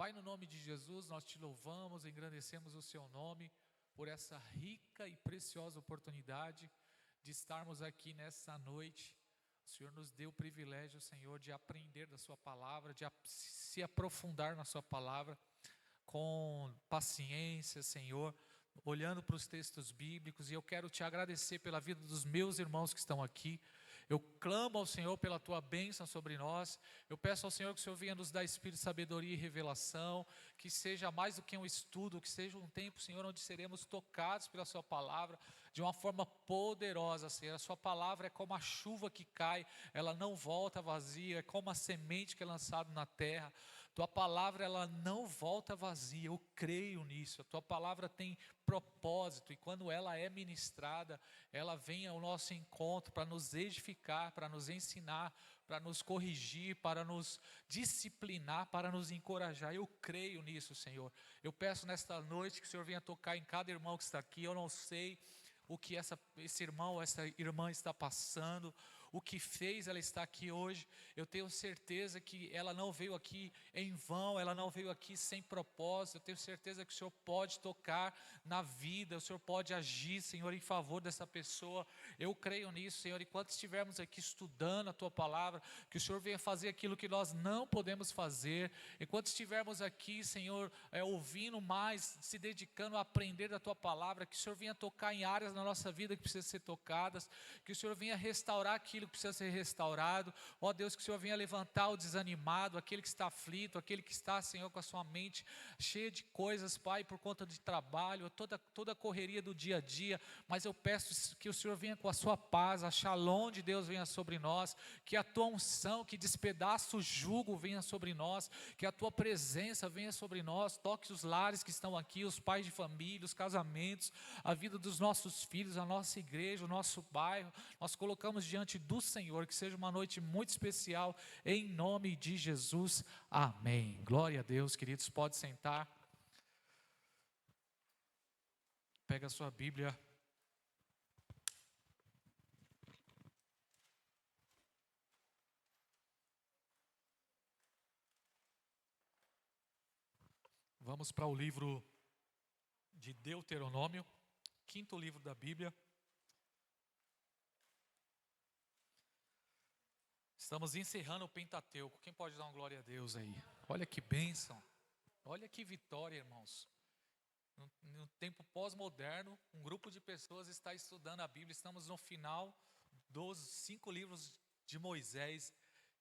Pai, no nome de Jesus, nós te louvamos, engrandecemos o seu nome por essa rica e preciosa oportunidade de estarmos aqui nessa noite. O Senhor nos deu o privilégio, Senhor, de aprender da sua palavra, de se aprofundar na sua palavra com paciência, Senhor, olhando para os textos bíblicos. E eu quero te agradecer pela vida dos meus irmãos que estão aqui. Eu clamo ao Senhor pela tua bênção sobre nós. Eu peço ao Senhor que o Senhor venha nos dar espírito de sabedoria e revelação, que seja mais do que um estudo, que seja um tempo, Senhor, onde seremos tocados pela sua palavra de uma forma poderosa, Senhor. A sua palavra é como a chuva que cai, ela não volta vazia, é como a semente que é lançada na terra. Tua palavra, ela não volta vazia, eu creio nisso. A tua palavra tem propósito, e quando ela é ministrada, ela vem ao nosso encontro para nos edificar, para nos ensinar, para nos corrigir, para nos disciplinar, para nos encorajar. Eu creio nisso, Senhor. Eu peço nesta noite que o Senhor venha tocar em cada irmão que está aqui. Eu não sei o que esse irmão, essa irmã está passando, o que fez ela estar aqui hoje. Eu tenho certeza que ela não veio aqui em vão, ela não veio aqui sem propósito. Eu tenho certeza que o Senhor pode tocar na vida, o Senhor pode agir, Senhor, em favor dessa pessoa. Eu creio nisso, Senhor. Enquanto estivermos aqui estudando a tua palavra, que o Senhor venha fazer aquilo que nós não podemos fazer. Enquanto estivermos aqui, Senhor, ouvindo mais, se dedicando a aprender da tua palavra, que o Senhor venha tocar em áreas na nossa vida que precisam ser tocadas, que o Senhor venha restaurar aquilo que precisa ser restaurado. Ó Deus, que o Senhor venha levantar o desanimado, aquele que está aflito, aquele que está, Senhor, com a sua mente cheia de coisas, Pai, por conta de trabalho, toda a correria do dia a dia. Mas eu peço que o Senhor venha com a sua paz, a shalom de Deus venha sobre nós, que a tua unção que despedaça o jugo venha sobre nós, que a tua presença venha sobre nós. Toque os lares que estão aqui, os pais de família, os casamentos, a vida dos nossos filhos, a nossa igreja, o nosso bairro. Nós colocamos diante do Senhor, que seja uma noite muito especial, em nome de Jesus, amém. Glória a Deus, queridos, pode sentar. Pega a sua Bíblia. Vamos para o livro de Deuteronômio, quinto livro da Bíblia. Estamos encerrando o Pentateuco. Quem pode dar uma glória a Deus aí? Olha que bênção, olha que vitória, irmãos. No tempo pós-moderno, um grupo de pessoas está estudando a Bíblia. Estamos no final dos 5 livros de Moisés.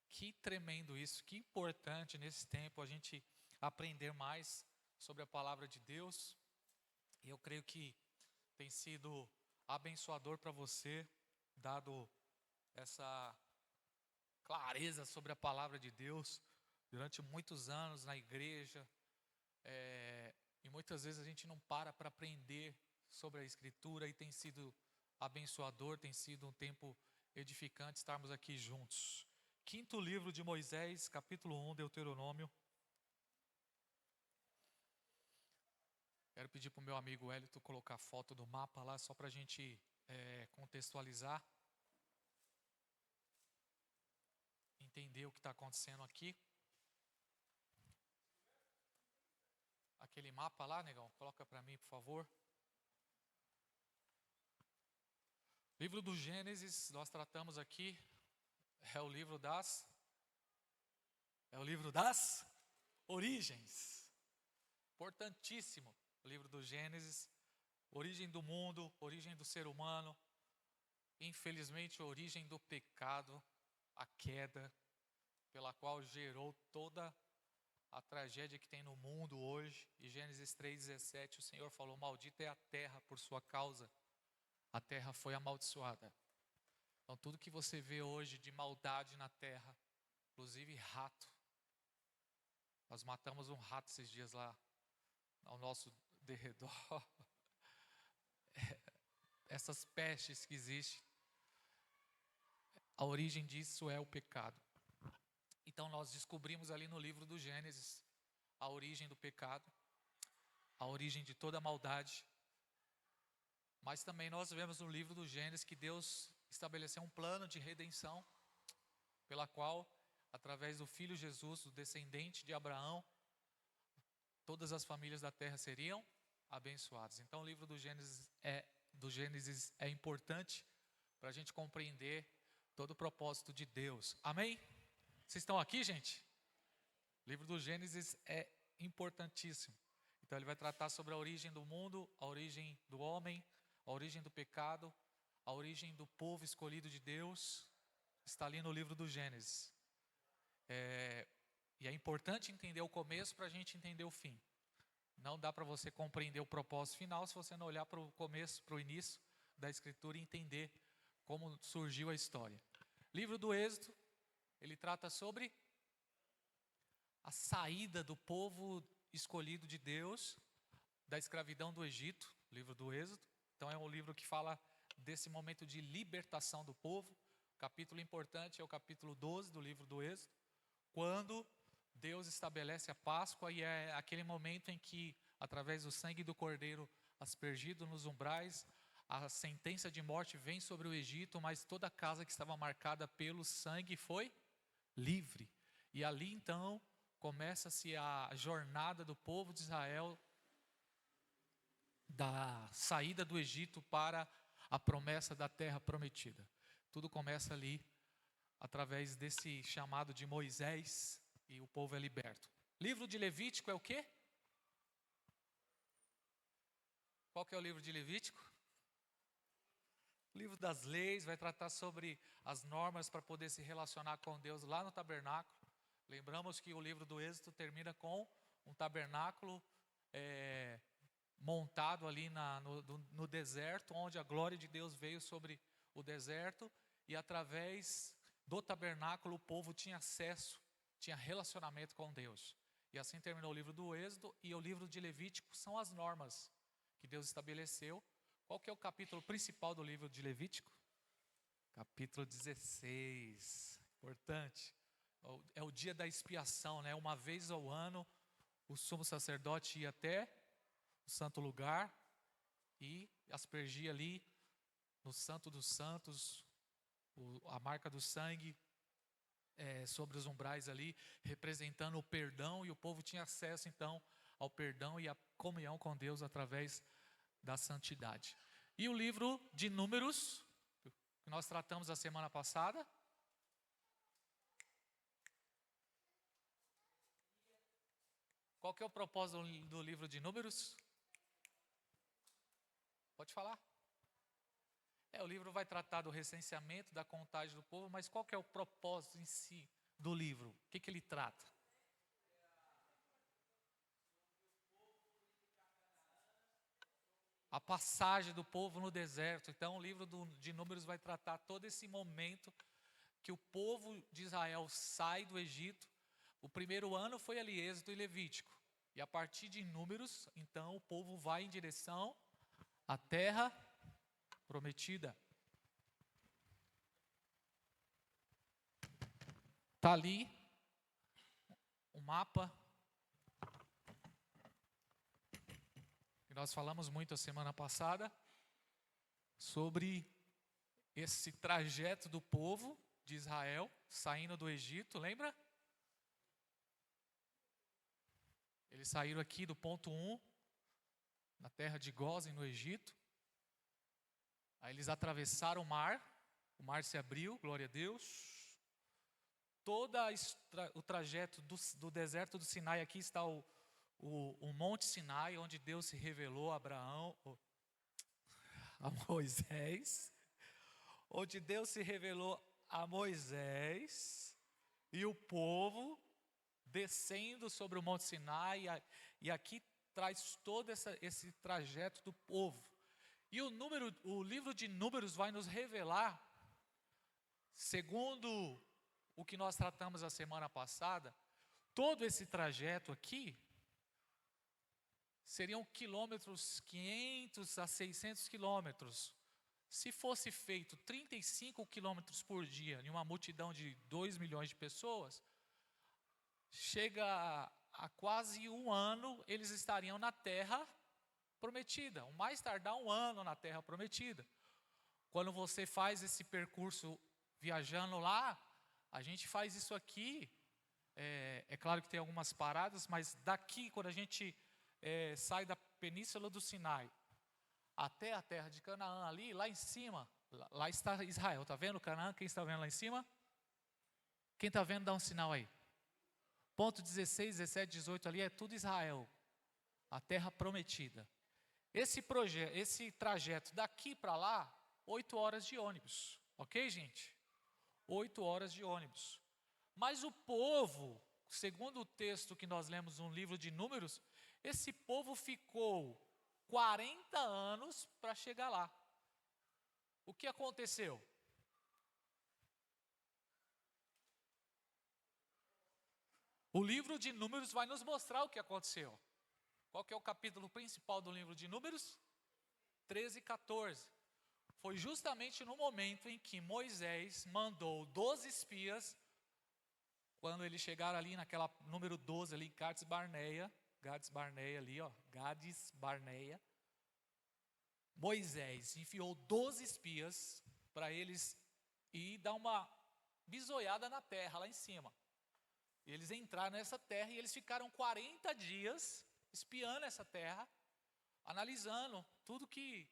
Que tremendo isso, que importante nesse tempo a gente aprender mais sobre a palavra de Deus. E eu creio que tem sido abençoador para você, dado essa clareza sobre a palavra de Deus durante muitos anos na igreja, e muitas vezes a gente não para aprender sobre a Escritura, e tem sido abençoador, tem sido um tempo edificante estarmos aqui juntos. Quinto livro de Moisés, capítulo 1, Deuteronômio. Quero pedir para o meu amigo Hélito colocar a foto do mapa lá, só para a gente contextualizar, entender o que está acontecendo aqui. Aquele mapa lá, negão, coloca para mim, por favor. Livro do Gênesis, nós tratamos aqui, é o livro das origens. Importantíssimo, o livro do Gênesis, origem do mundo, origem do ser humano, infelizmente a origem do pecado, a queda, pela qual gerou toda a tragédia que tem no mundo hoje. E Gênesis 3,17, o Senhor falou: maldita é a terra por sua causa, a terra foi amaldiçoada. Então tudo que você vê hoje de maldade na terra, inclusive rato, nós matamos um rato esses dias lá ao nosso derredor, essas pestes que existem, a origem disso é o pecado. Então nós descobrimos ali no livro do Gênesis a origem do pecado, a origem de toda a maldade. Mas também nós vemos no livro do Gênesis que Deus estabeleceu um plano de redenção, pela qual, através do Filho Jesus, o descendente de Abraão, todas as famílias da terra seriam abençoadas. Então o livro do Gênesis é importante para a gente compreender todo o propósito de Deus. Amém? Vocês estão aqui, gente? O livro do Gênesis é importantíssimo. Então ele vai tratar sobre a origem do mundo, a origem do homem, a origem do pecado, a origem do povo escolhido de Deus. Está ali no livro do Gênesis. E é importante entender o começo para a gente entender o fim. Não dá para você compreender o propósito final se você não olhar para o começo, para o início da Escritura e entender como surgiu a história. Livro do Êxodo, ele trata sobre a saída do povo escolhido de Deus da escravidão do Egito, livro do Êxodo. Então é um livro que fala desse momento de libertação do povo. O capítulo importante é o capítulo 12 do livro do Êxodo, quando Deus estabelece a Páscoa, e é aquele momento em que, através do sangue do Cordeiro aspergido nos umbrais, a sentença de morte vem sobre o Egito, mas toda a casa que estava marcada pelo sangue foi livre. E ali então começa-se a jornada do povo de Israel da saída do Egito para a promessa da terra prometida. Tudo começa ali através desse chamado de Moisés e o povo é liberto. Livro de Levítico é o quê? Qual que é o livro de Levítico? O livro das leis vai tratar sobre as normas para poder se relacionar com Deus lá no tabernáculo. Lembramos que o livro do Êxodo termina com um tabernáculo montado ali no deserto, onde a glória de Deus veio sobre o deserto, e através do tabernáculo o povo tinha acesso, tinha relacionamento com Deus. E assim terminou o livro do Êxodo, e o livro de Levítico são as normas que Deus estabeleceu. Qual que é o capítulo principal do livro de Levítico? Capítulo 16, importante. É o dia da expiação, né? Uma vez ao ano, o sumo sacerdote ia até o santo lugar e aspergia ali no Santo dos Santos a marca do sangue sobre os umbrais ali, representando o perdão, e o povo tinha acesso então ao perdão e à comunhão com Deus através da santidade. E o livro de Números, que nós tratamos a semana passada, qual que é o propósito do livro de Números? Pode falar. O livro vai tratar do recenseamento, da contagem do povo, mas qual que é o propósito em si do livro? O que ele trata? A passagem do povo no deserto. Então o livro de Números vai tratar todo esse momento que o povo de Israel sai do Egito. O primeiro ano foi ali Êxodo e Levítico. E a partir de Números, então o povo vai em direção à terra prometida. Está ali o mapa. E nós falamos muito a semana passada sobre esse trajeto do povo de Israel saindo do Egito, lembra? Eles saíram aqui do ponto 1, na terra de Gósen, no Egito. Aí eles atravessaram o mar se abriu, glória a Deus. Todo o trajeto do deserto do Sinai, aqui está o Monte Sinai, onde Deus se revelou a Moisés, onde Deus se revelou a Moisés e o povo descendo sobre o Monte Sinai, e aqui traz todo esse trajeto do povo. E o livro de Números vai nos revelar, segundo o que nós tratamos a semana passada, todo esse trajeto aqui seriam quilômetros, 500 a 600 quilômetros. Se fosse feito 35 quilômetros por dia em uma multidão de 2 milhões de pessoas, chega a quase um ano eles estariam na terra prometida, o mais tardar um ano na terra prometida. Quando você faz esse percurso viajando lá, a gente faz isso aqui É claro que tem algumas paradas, mas daqui, quando a gente sai da Península do Sinai até a terra de Canaã, ali, lá em cima, lá está Israel. Está vendo Canaã? Quem está vendo lá em cima? Quem está vendo, dá um sinal aí. Ponto 16, 17, 18 ali é tudo Israel, a terra prometida. Esse trajeto daqui para lá, 8 horas de ônibus. Ok, gente? 8 horas de ônibus. Mas o povo, segundo o texto que nós lemos no livro de Números, esse povo ficou 40 anos para chegar lá. O que aconteceu? O livro de Números vai nos mostrar o que aconteceu. Qual que é o capítulo principal do livro de Números? 13 e 14. Foi justamente no momento em que Moisés mandou 12 espias, quando eles chegaram ali naquela número 12 ali, Gades Barneia ali, ó, Gades Barneia. Moisés enfiou 12 espias para eles ir dar uma bisoiada na terra lá em cima. E eles entraram nessa terra e eles ficaram 40 dias espiando essa terra, analisando tudo que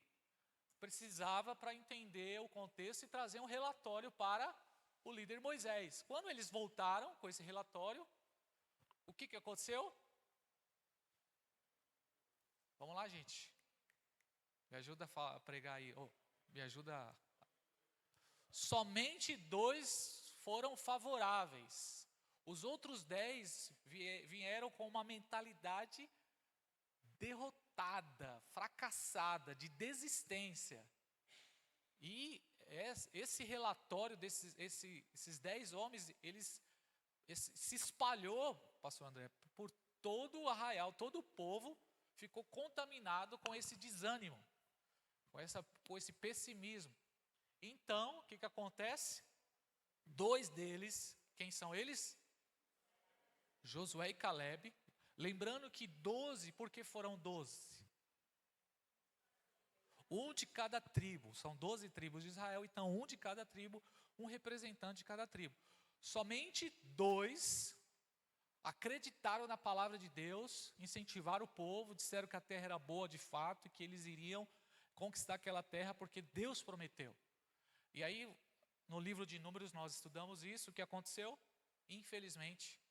precisava para entender o contexto e trazer um relatório para o líder Moisés. Quando eles voltaram com esse relatório, o que aconteceu? Vamos lá, gente. Me ajuda a pregar aí. Me ajuda. Somente 2 foram favoráveis. Os outros 10 vieram com uma mentalidade derrotada, fracassada, de desistência. E esse relatório esses 10 homens, se espalhou, pastor André, por todo o arraial, todo o povo ficou contaminado com esse desânimo, com esse pessimismo. Então, o que acontece? 2 deles, quem são eles? Josué e Calebe. Lembrando que 12, por que foram 12? Um de cada tribo, são 12 tribos de Israel, então um de cada tribo, um representante de cada tribo. Somente 2 acreditaram na palavra de Deus, incentivaram o povo, disseram que a terra era boa de fato e que eles iriam conquistar aquela terra porque Deus prometeu. E aí, no livro de Números nós estudamos isso, o que aconteceu? Infelizmente,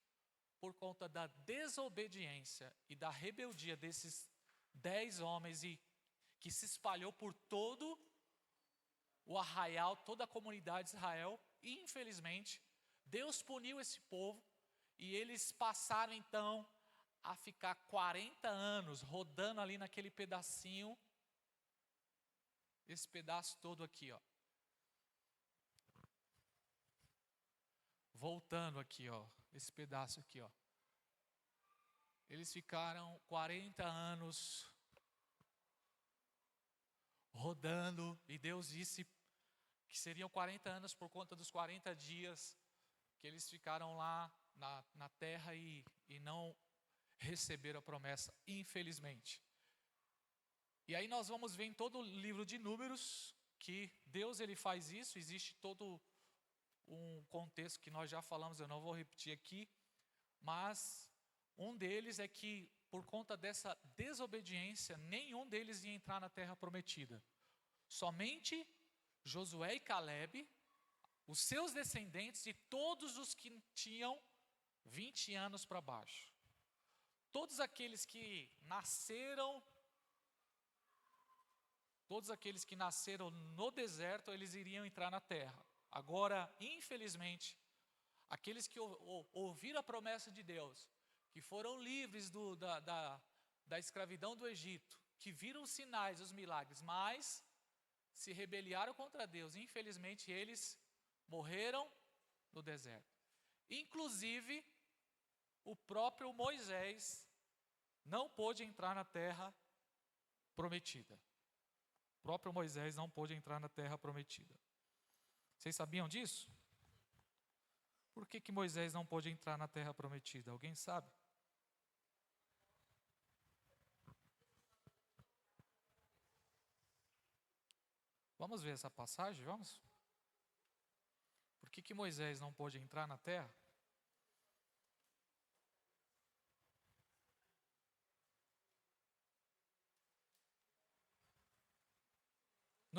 por conta da desobediência e da rebeldia desses 10 homens que se espalhou por todo o arraial, toda a comunidade de Israel, e infelizmente, Deus puniu esse povo e eles passaram então a ficar 40 anos rodando ali naquele pedacinho, esse pedaço todo aqui, ó. Voltando aqui, ó, esse pedaço aqui, ó. Eles ficaram 40 anos rodando, e Deus disse que seriam 40 anos por conta dos 40 dias que eles ficaram lá na terra e não receberam a promessa, infelizmente. E aí nós vamos ver em todo o livro de Números que Deus ele faz isso, existe todo um contexto que nós já falamos, eu não vou repetir aqui, mas um deles é que por conta dessa desobediência, nenhum deles ia entrar na terra prometida. Somente Josué e Calebe, os seus descendentes e todos os que tinham 20 anos para baixo. Todos aqueles que nasceram no deserto, eles iriam entrar na terra. Agora, infelizmente, aqueles que ouviram a promessa de Deus, que foram livres da escravidão do Egito, que viram os sinais, os milagres, mas se rebeliaram contra Deus, infelizmente eles morreram no deserto. Inclusive, o próprio Moisés não pôde entrar na terra prometida. O próprio Moisés não pôde entrar na terra prometida. Vocês sabiam disso? Por que Moisés não pôde entrar na terra prometida? Alguém sabe? Vamos ver essa passagem, vamos? Por que Moisés não pôde entrar na terra?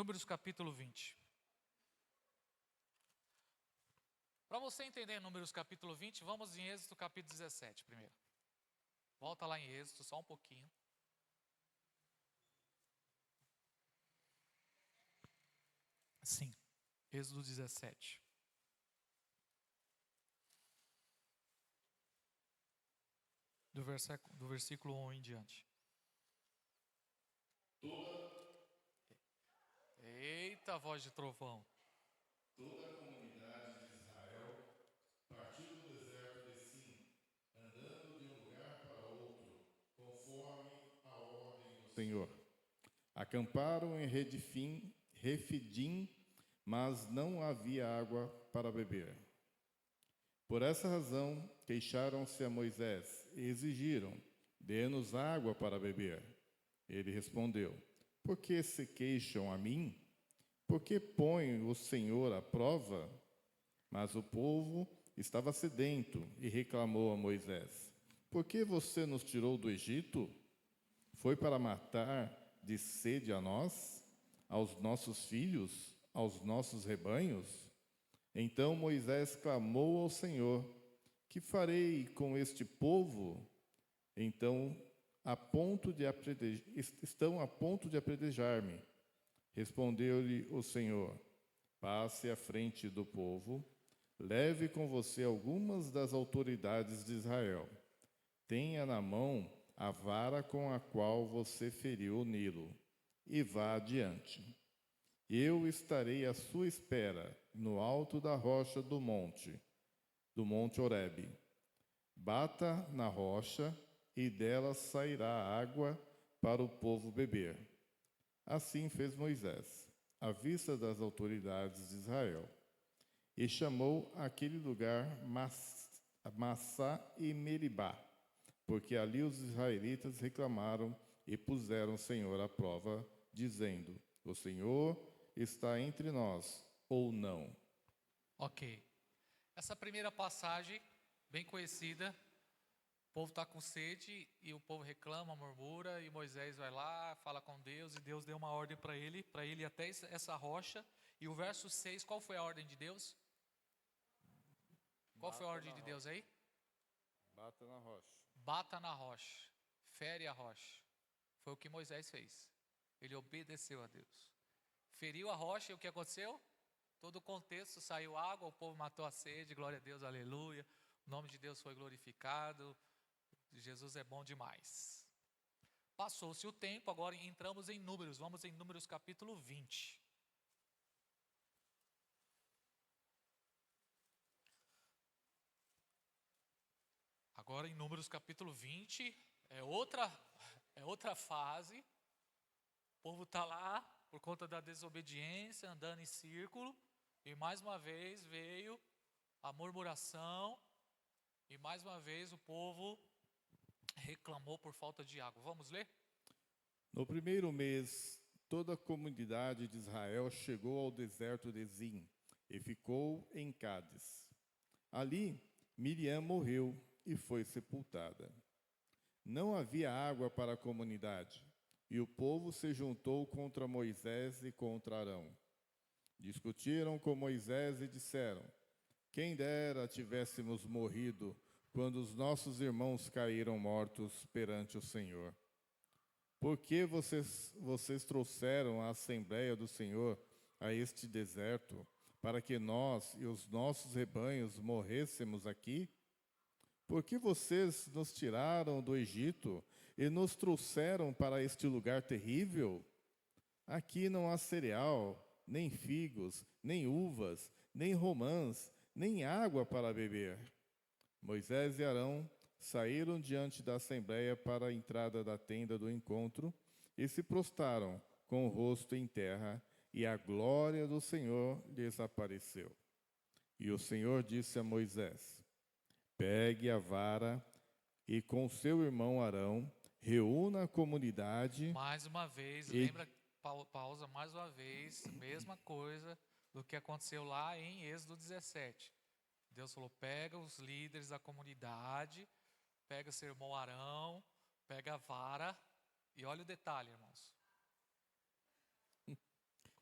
Números capítulo 20. Para você entender Números capítulo 20, vamos em Êxodo capítulo 17 primeiro. Volta lá em Êxodo só um pouquinho. Sim, Êxodo 17. Do versículo 1 em diante. Eita, voz de trovão. Toda a comunidade de Israel partiu do deserto de Sim, andando de um lugar para outro, conforme a ordem do Senhor. Acamparam em Refidim, mas não havia água para beber. Por essa razão, queixaram-se a Moisés e exigiram: dê-nos água para beber. Ele respondeu: por que se queixam a mim? Por que põe o Senhor à prova? Mas o povo estava sedento e reclamou a Moisés: por que você nos tirou do Egito? Foi para matar de sede a nós, aos nossos filhos, aos nossos rebanhos? Então Moisés clamou ao Senhor: que farei com este povo? Então, estão a ponto de apedrejar-me. Respondeu-lhe o Senhor: passe à frente do povo, leve com você algumas das autoridades de Israel. Tenha na mão a vara com a qual você feriu o Nilo, e vá adiante. Eu estarei à sua espera no alto da rocha do monte Horebe. Bata na rocha, e dela sairá água para o povo beber. Assim fez Moisés, à vista das autoridades de Israel, e chamou aquele lugar Massá e Meribá, porque ali os israelitas reclamaram e puseram o Senhor à prova, dizendo: o Senhor está entre nós ou não? Ok. Essa primeira passagem, bem conhecida, o povo está com sede e o povo reclama, murmura, e Moisés vai lá, fala com Deus, e Deus deu uma ordem para ele ir até essa rocha. E o verso 6, qual foi a ordem de Deus? Qual foi a ordem de Deus aí? Bata na rocha. Bata na rocha, fere a rocha. Foi o que Moisés fez. Ele obedeceu a Deus. Feriu a rocha e o que aconteceu? Todo o contexto, saiu água, o povo matou a sede, glória a Deus, aleluia. O nome de Deus foi glorificado. Jesus é bom demais. Passou-se o tempo, agora entramos em Números. Vamos em Números capítulo 20. Agora em Números capítulo 20, é outra fase. O povo está lá por conta da desobediência, andando em círculo. E mais uma vez veio a murmuração. E mais uma vez o povo reclamou por falta de água. Vamos ler? No primeiro mês, toda a comunidade de Israel chegou ao deserto de Zim e ficou em Cádiz. Ali, Miriam morreu e foi sepultada. Não havia água para a comunidade, e o povo se juntou contra Moisés e contra Arão. Discutiram com Moisés e disseram: quem dera tivéssemos morrido quando os nossos irmãos caíram mortos perante o Senhor. Por que vocês trouxeram a Assembleia do Senhor a este deserto, para que nós e os nossos rebanhos morrêssemos aqui? Por que vocês nos tiraram do Egito e nos trouxeram para este lugar terrível? Aqui não há cereal, nem figos, nem uvas, nem romãs, nem água para beber. Moisés e Arão saíram diante da assembleia para a entrada da tenda do encontro e se prostraram com o rosto em terra, e a glória do Senhor lhes apareceu. E o Senhor disse a Moisés: pegue a vara e com seu irmão Arão reúna a comunidade. Mais uma vez, lembra, pausa mais uma vez, mesma coisa do que aconteceu lá em Êxodo 17. Deus falou: pega os líderes da comunidade, pega seu irmão Arão, pega a vara, e olha o detalhe, irmãos.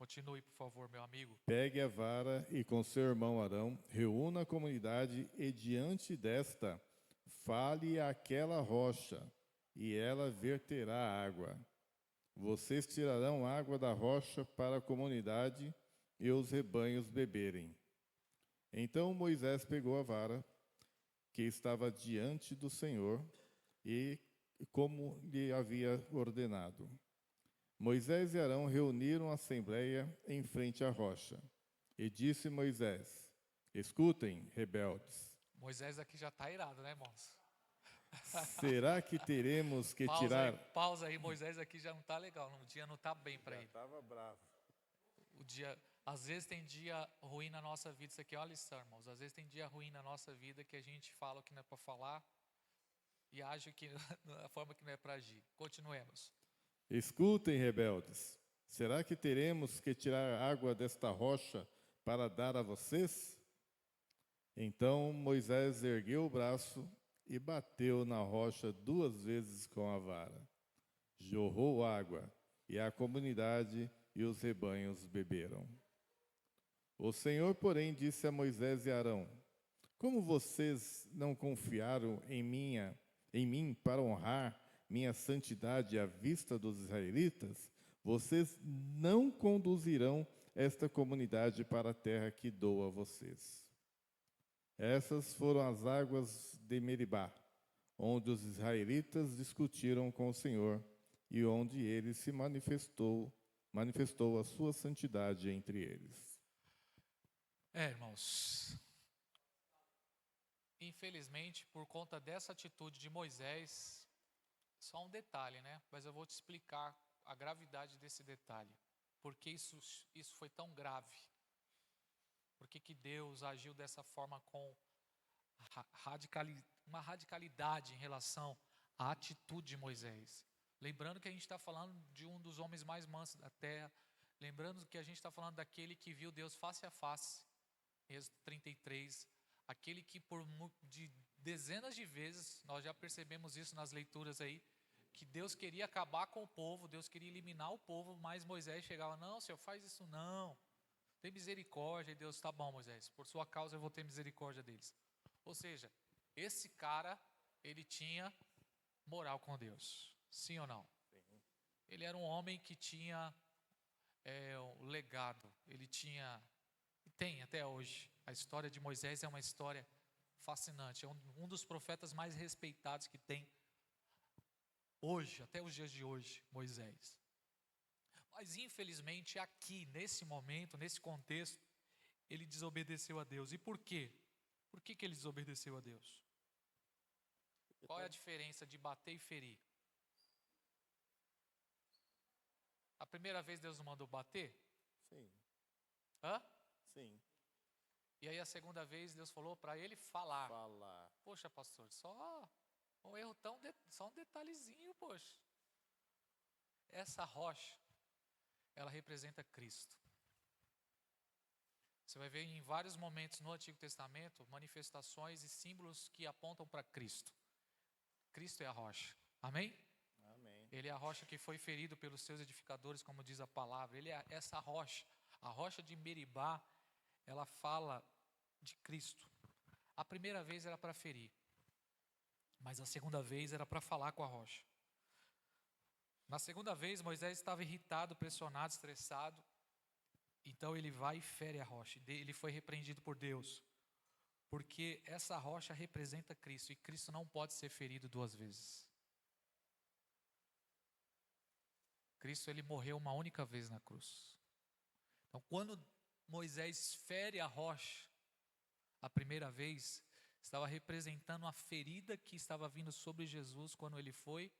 Continue, por favor, meu amigo. Pegue a vara e com seu irmão Arão, reúna a comunidade e diante desta, fale àquela rocha, e ela verterá água. Vocês tirarão água da rocha para a comunidade e os rebanhos beberem. Então Moisés pegou a vara que estava diante do Senhor e como lhe havia ordenado. Moisés e Arão reuniram a assembleia em frente à rocha. E disse Moisés: Escutem, rebeldes. Moisés aqui já está irado, né, irmãos? Será que teremos que tirar... Pausa aí, Moisés aqui já não está legal, o dia não está bem para ele. Estava bravo. Às vezes tem dia ruim na nossa vida, isso aqui é uma lição, irmãos. Às vezes tem dia ruim na nossa vida que a gente fala o que não é para falar e age que, da forma que não é para agir. Continuemos. Escutem, rebeldes. Será que teremos que tirar água desta rocha para dar a vocês? Então Moisés ergueu o braço e bateu na rocha 2 vezes com a vara. Jorrou água, e a comunidade e os rebanhos beberam. O Senhor, porém, disse a Moisés e Arão: Como vocês não confiaram em mim para honrar minha santidade à vista dos israelitas, vocês não conduzirão esta comunidade para a terra que dou a vocês. Essas foram as águas de Meribá, onde os israelitas discutiram com o Senhor e onde ele se manifestou a sua santidade entre eles. Irmãos, infelizmente, por conta dessa atitude de Moisés, só um detalhe, né? Mas eu vou te explicar a gravidade desse detalhe. Por que isso foi tão grave? Por que Deus agiu dessa forma com uma radicalidade em relação à atitude de Moisés? Lembrando que a gente está falando de um dos homens mais mansos da terra. Lembrando que a gente está falando daquele que viu Deus face a face. Êxodo 33. Aquele que de dezenas de vezes, nós já percebemos isso nas leituras aí, que Deus queria acabar com o povo, Deus queria eliminar o povo, mas Moisés chegava: não, Senhor, faz isso não. Tem misericórdia. E Deus: tá bom, Moisés, por sua causa eu vou ter misericórdia deles. Ou seja, esse cara, ele tinha moral com Deus. Sim ou não? Sim. Ele era um homem que tinha um legado. Ele tinha, e tem até hoje. A história de Moisés é uma história fascinante. É um dos profetas mais respeitados que tem hoje, até os dias de hoje, Moisés. Mas infelizmente aqui, nesse momento, nesse contexto, ele desobedeceu a Deus. E por quê? Por que ele desobedeceu a Deus? Qual é a diferença de bater e ferir? A primeira vez Deus não mandou bater? Sim. Hã? Sim. E aí a segunda vez Deus falou para ele falar. Falar. Poxa, pastor, só um erro só um detalhezinho, poxa. Essa rocha, ela representa Cristo. Você vai ver em vários momentos no Antigo Testamento manifestações e símbolos que apontam para Cristo. Cristo é a rocha. Amém? Amém. Ele é a rocha que foi ferido pelos seus edificadores, como diz a palavra. Ele é essa rocha. A rocha de Meribá, ela fala de Cristo. A primeira vez era para ferir, mas a segunda vez era para falar com a rocha. Na segunda vez, Moisés estava irritado, pressionado, estressado. Então ele vai e fere a rocha. Ele foi repreendido por Deus, porque essa rocha representa Cristo, e Cristo não pode ser ferido 2 vezes. Cristo, ele morreu uma única vez na cruz. Então, quando Moisés fere a rocha, a primeira vez, estava representando a ferida que estava vindo sobre Jesus quando ele foi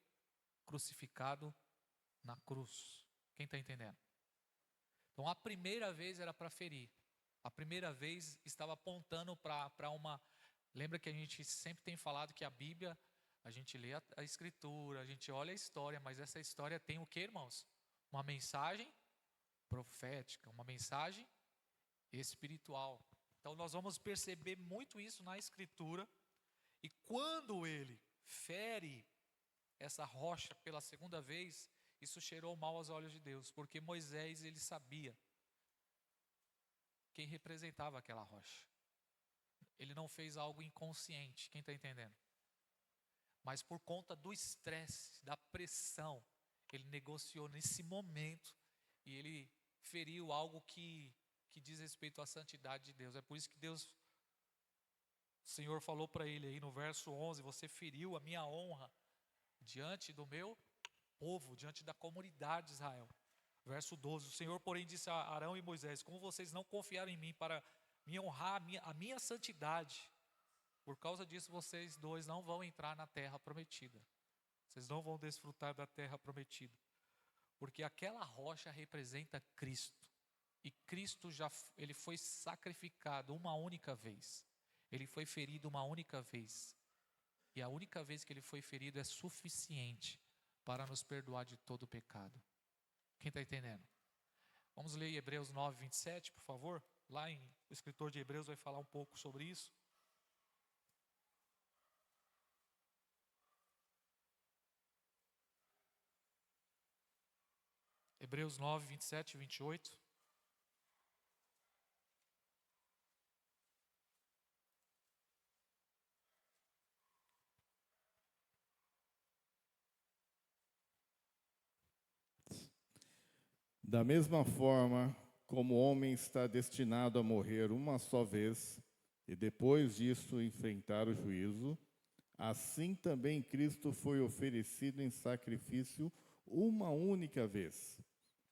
crucificado na cruz. Quem está entendendo? Então, a primeira vez era para ferir. A primeira vez estava apontando para uma... Lembra que a gente sempre tem falado que a Bíblia, a gente lê a Escritura, a gente olha a história, mas essa história tem o que, irmãos? Uma mensagem profética, uma mensagem espiritual. Então, nós vamos perceber muito isso na Escritura. E quando ele fere essa rocha pela segunda vez, isso cheirou mal aos olhos de Deus, porque Moisés, ele sabia porque representava aquela rocha. Ele não fez algo inconsciente, quem está entendendo? Mas por conta do estresse, da pressão, ele negociou nesse momento e ele feriu algo que diz respeito à santidade de Deus. É por isso que o Senhor falou para ele aí no verso 11, você feriu a minha honra diante do meu povo, diante da comunidade de Israel. Verso 12, o Senhor, porém, disse a Arão e Moisés, como vocês não confiaram em mim para me honrar a minha santidade, por causa disso vocês dois não vão entrar na terra prometida. Vocês não vão desfrutar da terra prometida. Porque aquela rocha representa Cristo. E Cristo ele foi sacrificado uma única vez. Ele foi ferido uma única vez. E a única vez que ele foi ferido é suficiente para nos perdoar de todo o pecado. Quem está entendendo? Vamos ler Hebreus 9, 27, por favor. Lá o escritor de Hebreus vai falar um pouco sobre isso. Hebreus 9, 27 e 28. Da mesma forma, como o homem está destinado a morrer uma só vez, e depois disso enfrentar o juízo, assim também Cristo foi oferecido em sacrifício uma única vez,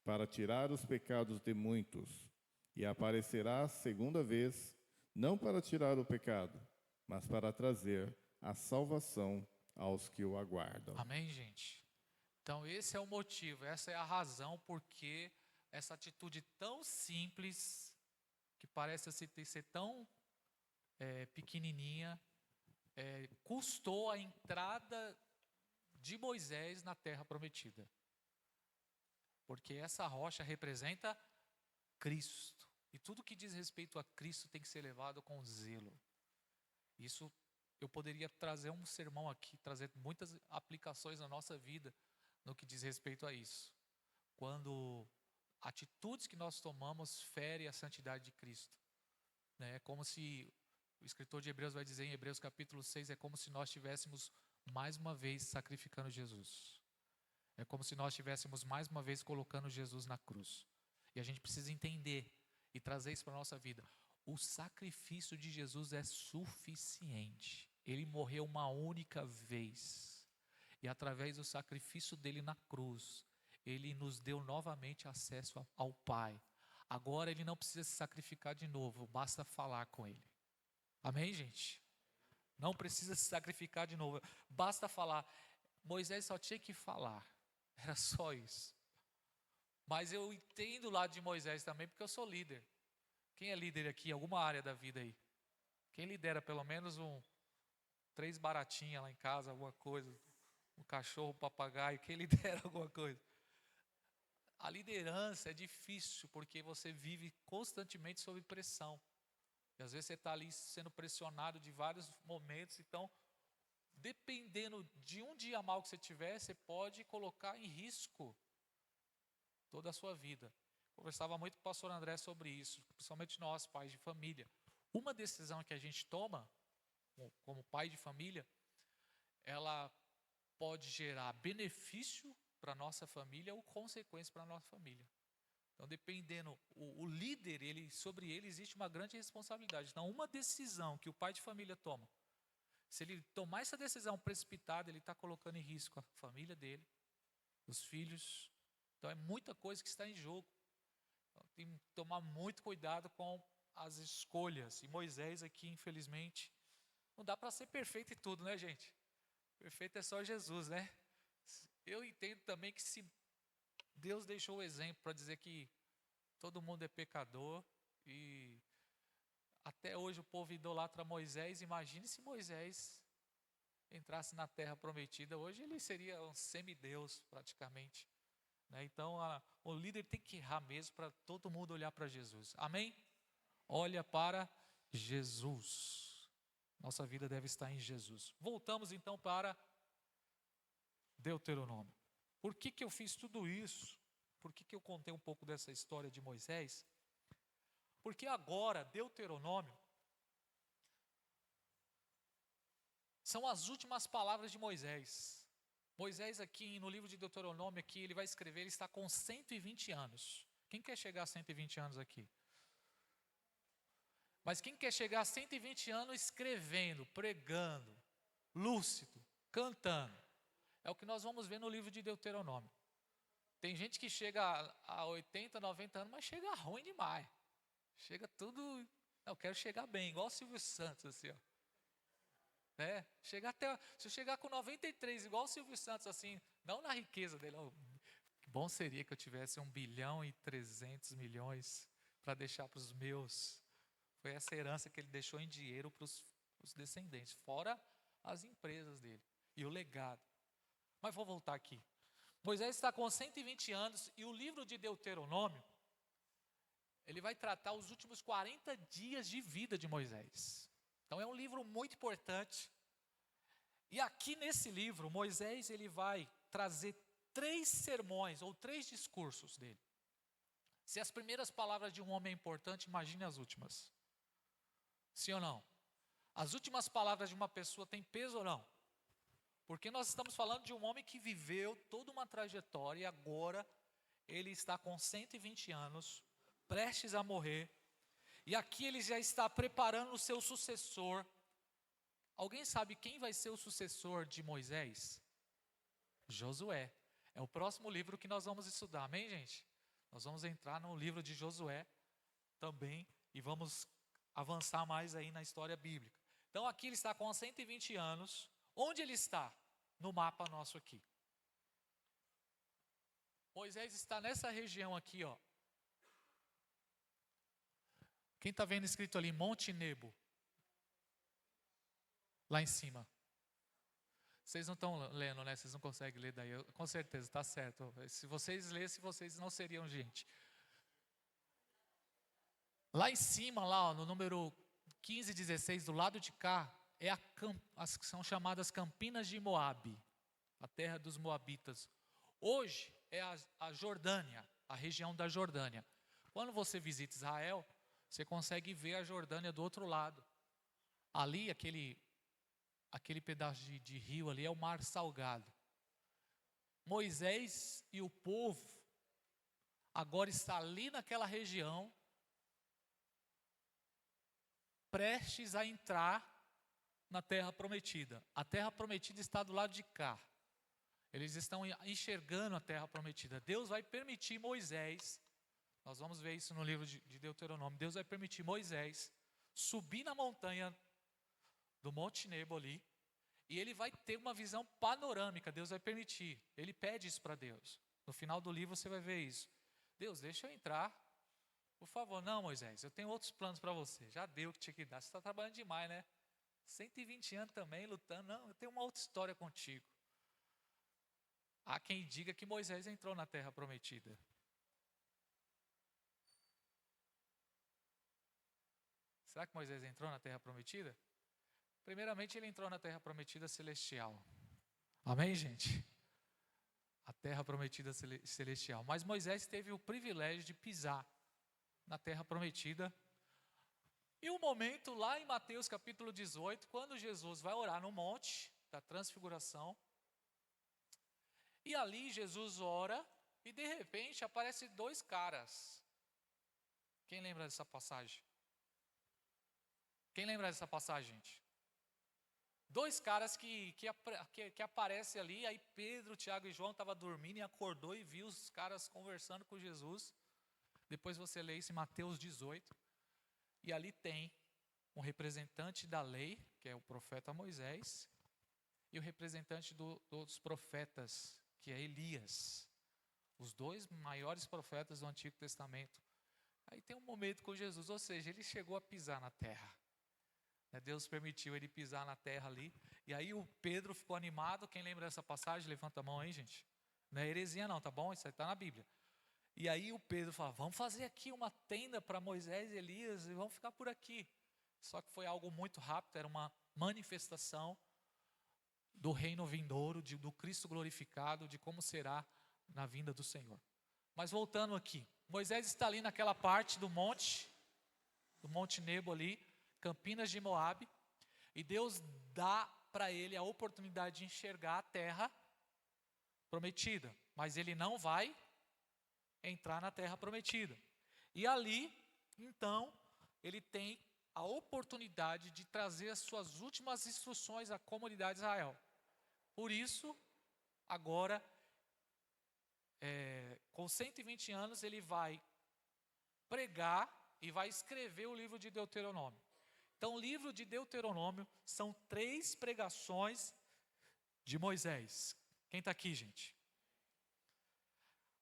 para tirar os pecados de muitos, e aparecerá a segunda vez, não para tirar o pecado, mas para trazer a salvação aos que o aguardam. Amém, gente? Então esse é o motivo, essa é a razão porque essa atitude tão simples, que parece ser tão pequenininha, custou a entrada de Moisés na terra prometida. Porque essa rocha representa Cristo. E tudo que diz respeito a Cristo tem que ser levado com zelo. Isso eu poderia trazer um sermão aqui, trazer muitas aplicações na nossa vida no que diz respeito a isso. Quando atitudes que nós tomamos ferem a santidade de Cristo. É como se, o escritor de Hebreus vai dizer em Hebreus capítulo 6, é como se nós estivéssemos mais uma vez sacrificando Jesus. É como se nós estivéssemos mais uma vez colocando Jesus na cruz. E a gente precisa entender e trazer isso para a nossa vida. O sacrifício de Jesus é suficiente. Ele morreu uma única vez. E através do sacrifício dele na cruz, ele nos deu novamente acesso ao Pai. Agora ele não precisa se sacrificar de novo, basta falar com ele. Amém, gente? Não precisa se sacrificar de novo, basta falar. Moisés só tinha que falar, era só isso. Mas eu entendo o lado de Moisés também, porque eu sou líder. Quem é líder aqui em alguma área da vida aí? Quem lidera pelo menos 3 baratinhas lá em casa, alguma coisa, um cachorro, um papagaio, quem lidera alguma coisa? A liderança é difícil, porque você vive constantemente sob pressão. E às vezes você está ali sendo pressionado de vários momentos, então, dependendo de um dia mal que você tiver, você pode colocar em risco toda a sua vida. Conversava muito com o pastor André sobre isso, principalmente nós, pais de família. Uma decisão que a gente toma, como pai de família, ela pode gerar benefício para a nossa família ou consequência para a nossa família. Então, dependendo, o líder, sobre ele existe uma grande responsabilidade. Então, uma decisão que o pai de família toma, se ele tomar essa decisão precipitada, ele está colocando em risco a família dele, os filhos. Então, é muita coisa que está em jogo. Então, tem que tomar muito cuidado com as escolhas. E Moisés aqui, infelizmente, não dá para ser perfeito em tudo, né, gente? Perfeito é só Jesus, né? Eu entendo também que se Deus deixou o exemplo para dizer que todo mundo é pecador e até hoje o povo idolatra Moisés. Imagine se Moisés entrasse na terra prometida. Hoje ele seria um semideus praticamente. Né? Então o líder tem que errar mesmo para todo mundo olhar para Jesus. Amém? Olha para Jesus. Nossa vida deve estar em Jesus. Voltamos então para Deuteronômio. Por que eu fiz tudo isso? Por que eu contei um pouco dessa história de Moisés? Porque agora, Deuteronômio, são as últimas palavras de Moisés. Moisés aqui, no livro de Deuteronômio, aqui, ele vai escrever, ele está com 120 anos. Quem quer chegar a 120 anos aqui? Mas quem quer chegar a 120 anos escrevendo, pregando, lúcido, cantando? É o que nós vamos ver no livro de Deuteronômio. Tem gente que chega a 80, 90 anos, mas chega ruim demais. Chega tudo... Eu quero chegar bem, igual o Silvio Santos, assim, ó. Se eu chegar com 93, igual o Silvio Santos, assim, não na riqueza dele. Que bom seria que eu tivesse 1,3 bilhão para deixar para os meus. Foi essa herança que ele deixou em dinheiro para os descendentes, fora as empresas dele e o legado. Mas vou voltar aqui. Moisés está com 120 anos e o livro de Deuteronômio, ele vai tratar os últimos 40 dias de vida de Moisés. Então é um livro muito importante. E aqui nesse livro, Moisés ele vai trazer 3 sermões ou 3 discursos dele. Se as primeiras palavras de um homem é importante, imagine as últimas. Sim ou não? As últimas palavras de uma pessoa têm peso ou não? Porque nós estamos falando de um homem que viveu toda uma trajetória e agora ele está com 120 anos, prestes a morrer. E aqui ele já está preparando o seu sucessor. Alguém sabe quem vai ser o sucessor de Moisés? Josué. É o próximo livro que nós vamos estudar, amém, gente? Nós vamos entrar no livro de Josué também e vamos avançar mais aí na história bíblica. Então aqui ele está com 120 anos. Onde ele está? No mapa nosso aqui. Moisés está nessa região aqui, ó. Quem está vendo escrito ali? Monte Nebo. Lá em cima. Vocês não estão lendo, né? Vocês não conseguem ler daí. Com certeza, está certo. Se vocês lessem, vocês não seriam gente. Lá em cima, lá, ó, no número 15 e 16, do lado de cá, as que são chamadas Campinas de Moabe, a terra dos Moabitas. Hoje é a Jordânia, a região da Jordânia. Quando você visita Israel, você consegue ver a Jordânia do outro lado. Ali, aquele pedaço de rio ali é o Mar Salgado. Moisés e o povo agora está ali naquela região, prestes a entrar na terra prometida. A terra prometida está do lado de cá. Eles estão enxergando a terra prometida. Deus vai permitir Moisés, nós vamos ver isso no livro de Deuteronômio, Deus vai permitir Moisés subir na montanha do Monte Nebo ali, e ele vai ter uma visão panorâmica, Deus vai permitir. Ele pede isso para Deus. No final do livro você vai ver isso. Deus, deixa eu entrar, por favor. Não, Moisés, eu tenho outros planos para você. Já deu o que tinha que dar, você está trabalhando demais, né? 120 anos também, lutando. Não, eu tenho uma outra história contigo. Há quem diga que Moisés entrou na terra prometida. Será que Moisés entrou na terra prometida? Primeiramente, ele entrou na terra prometida celestial. Amém, gente? A terra prometida celestial. Mas Moisés teve o privilégio de pisar na terra prometida. E o momento lá em Mateus capítulo 18, quando Jesus vai orar no monte da transfiguração. E ali Jesus ora e de repente aparecem 2 caras. Quem lembra dessa passagem? Quem lembra dessa passagem, gente? 2 caras que aparecem ali, aí Pedro, Tiago e João estavam dormindo e acordou e viu os caras conversando com Jesus. Depois você lê isso em Mateus 18. E ali tem um representante da lei, que é o profeta Moisés, e o representante dos profetas, que é Elias. Os 2 maiores profetas do Antigo Testamento. Aí tem um momento com Jesus, ou seja, ele chegou a pisar na terra. Deus permitiu ele pisar na terra ali. E aí o Pedro ficou animado. Quem lembra dessa passagem? Levanta a mão aí, gente. Não é heresia não, tá bom? Isso aí está na Bíblia. E aí o Pedro fala, vamos fazer aqui uma tenda para Moisés e Elias e vamos ficar por aqui. Só que foi algo muito rápido, era uma manifestação do reino vindouro, do Cristo glorificado, de como será na vinda do Senhor. Mas voltando aqui, Moisés está ali naquela parte do monte, do Monte Nebo ali, Campinas de Moabe, e Deus dá para ele a oportunidade de enxergar a terra prometida, mas ele não vai entrar na terra prometida. E ali, então, ele tem a oportunidade de trazer as suas últimas instruções à comunidade de Israel. Por isso, agora, com 120 anos, ele vai pregar e vai escrever o livro de Deuteronômio. Então, o livro de Deuteronômio são 3 pregações de Moisés. Quem está aqui, gente?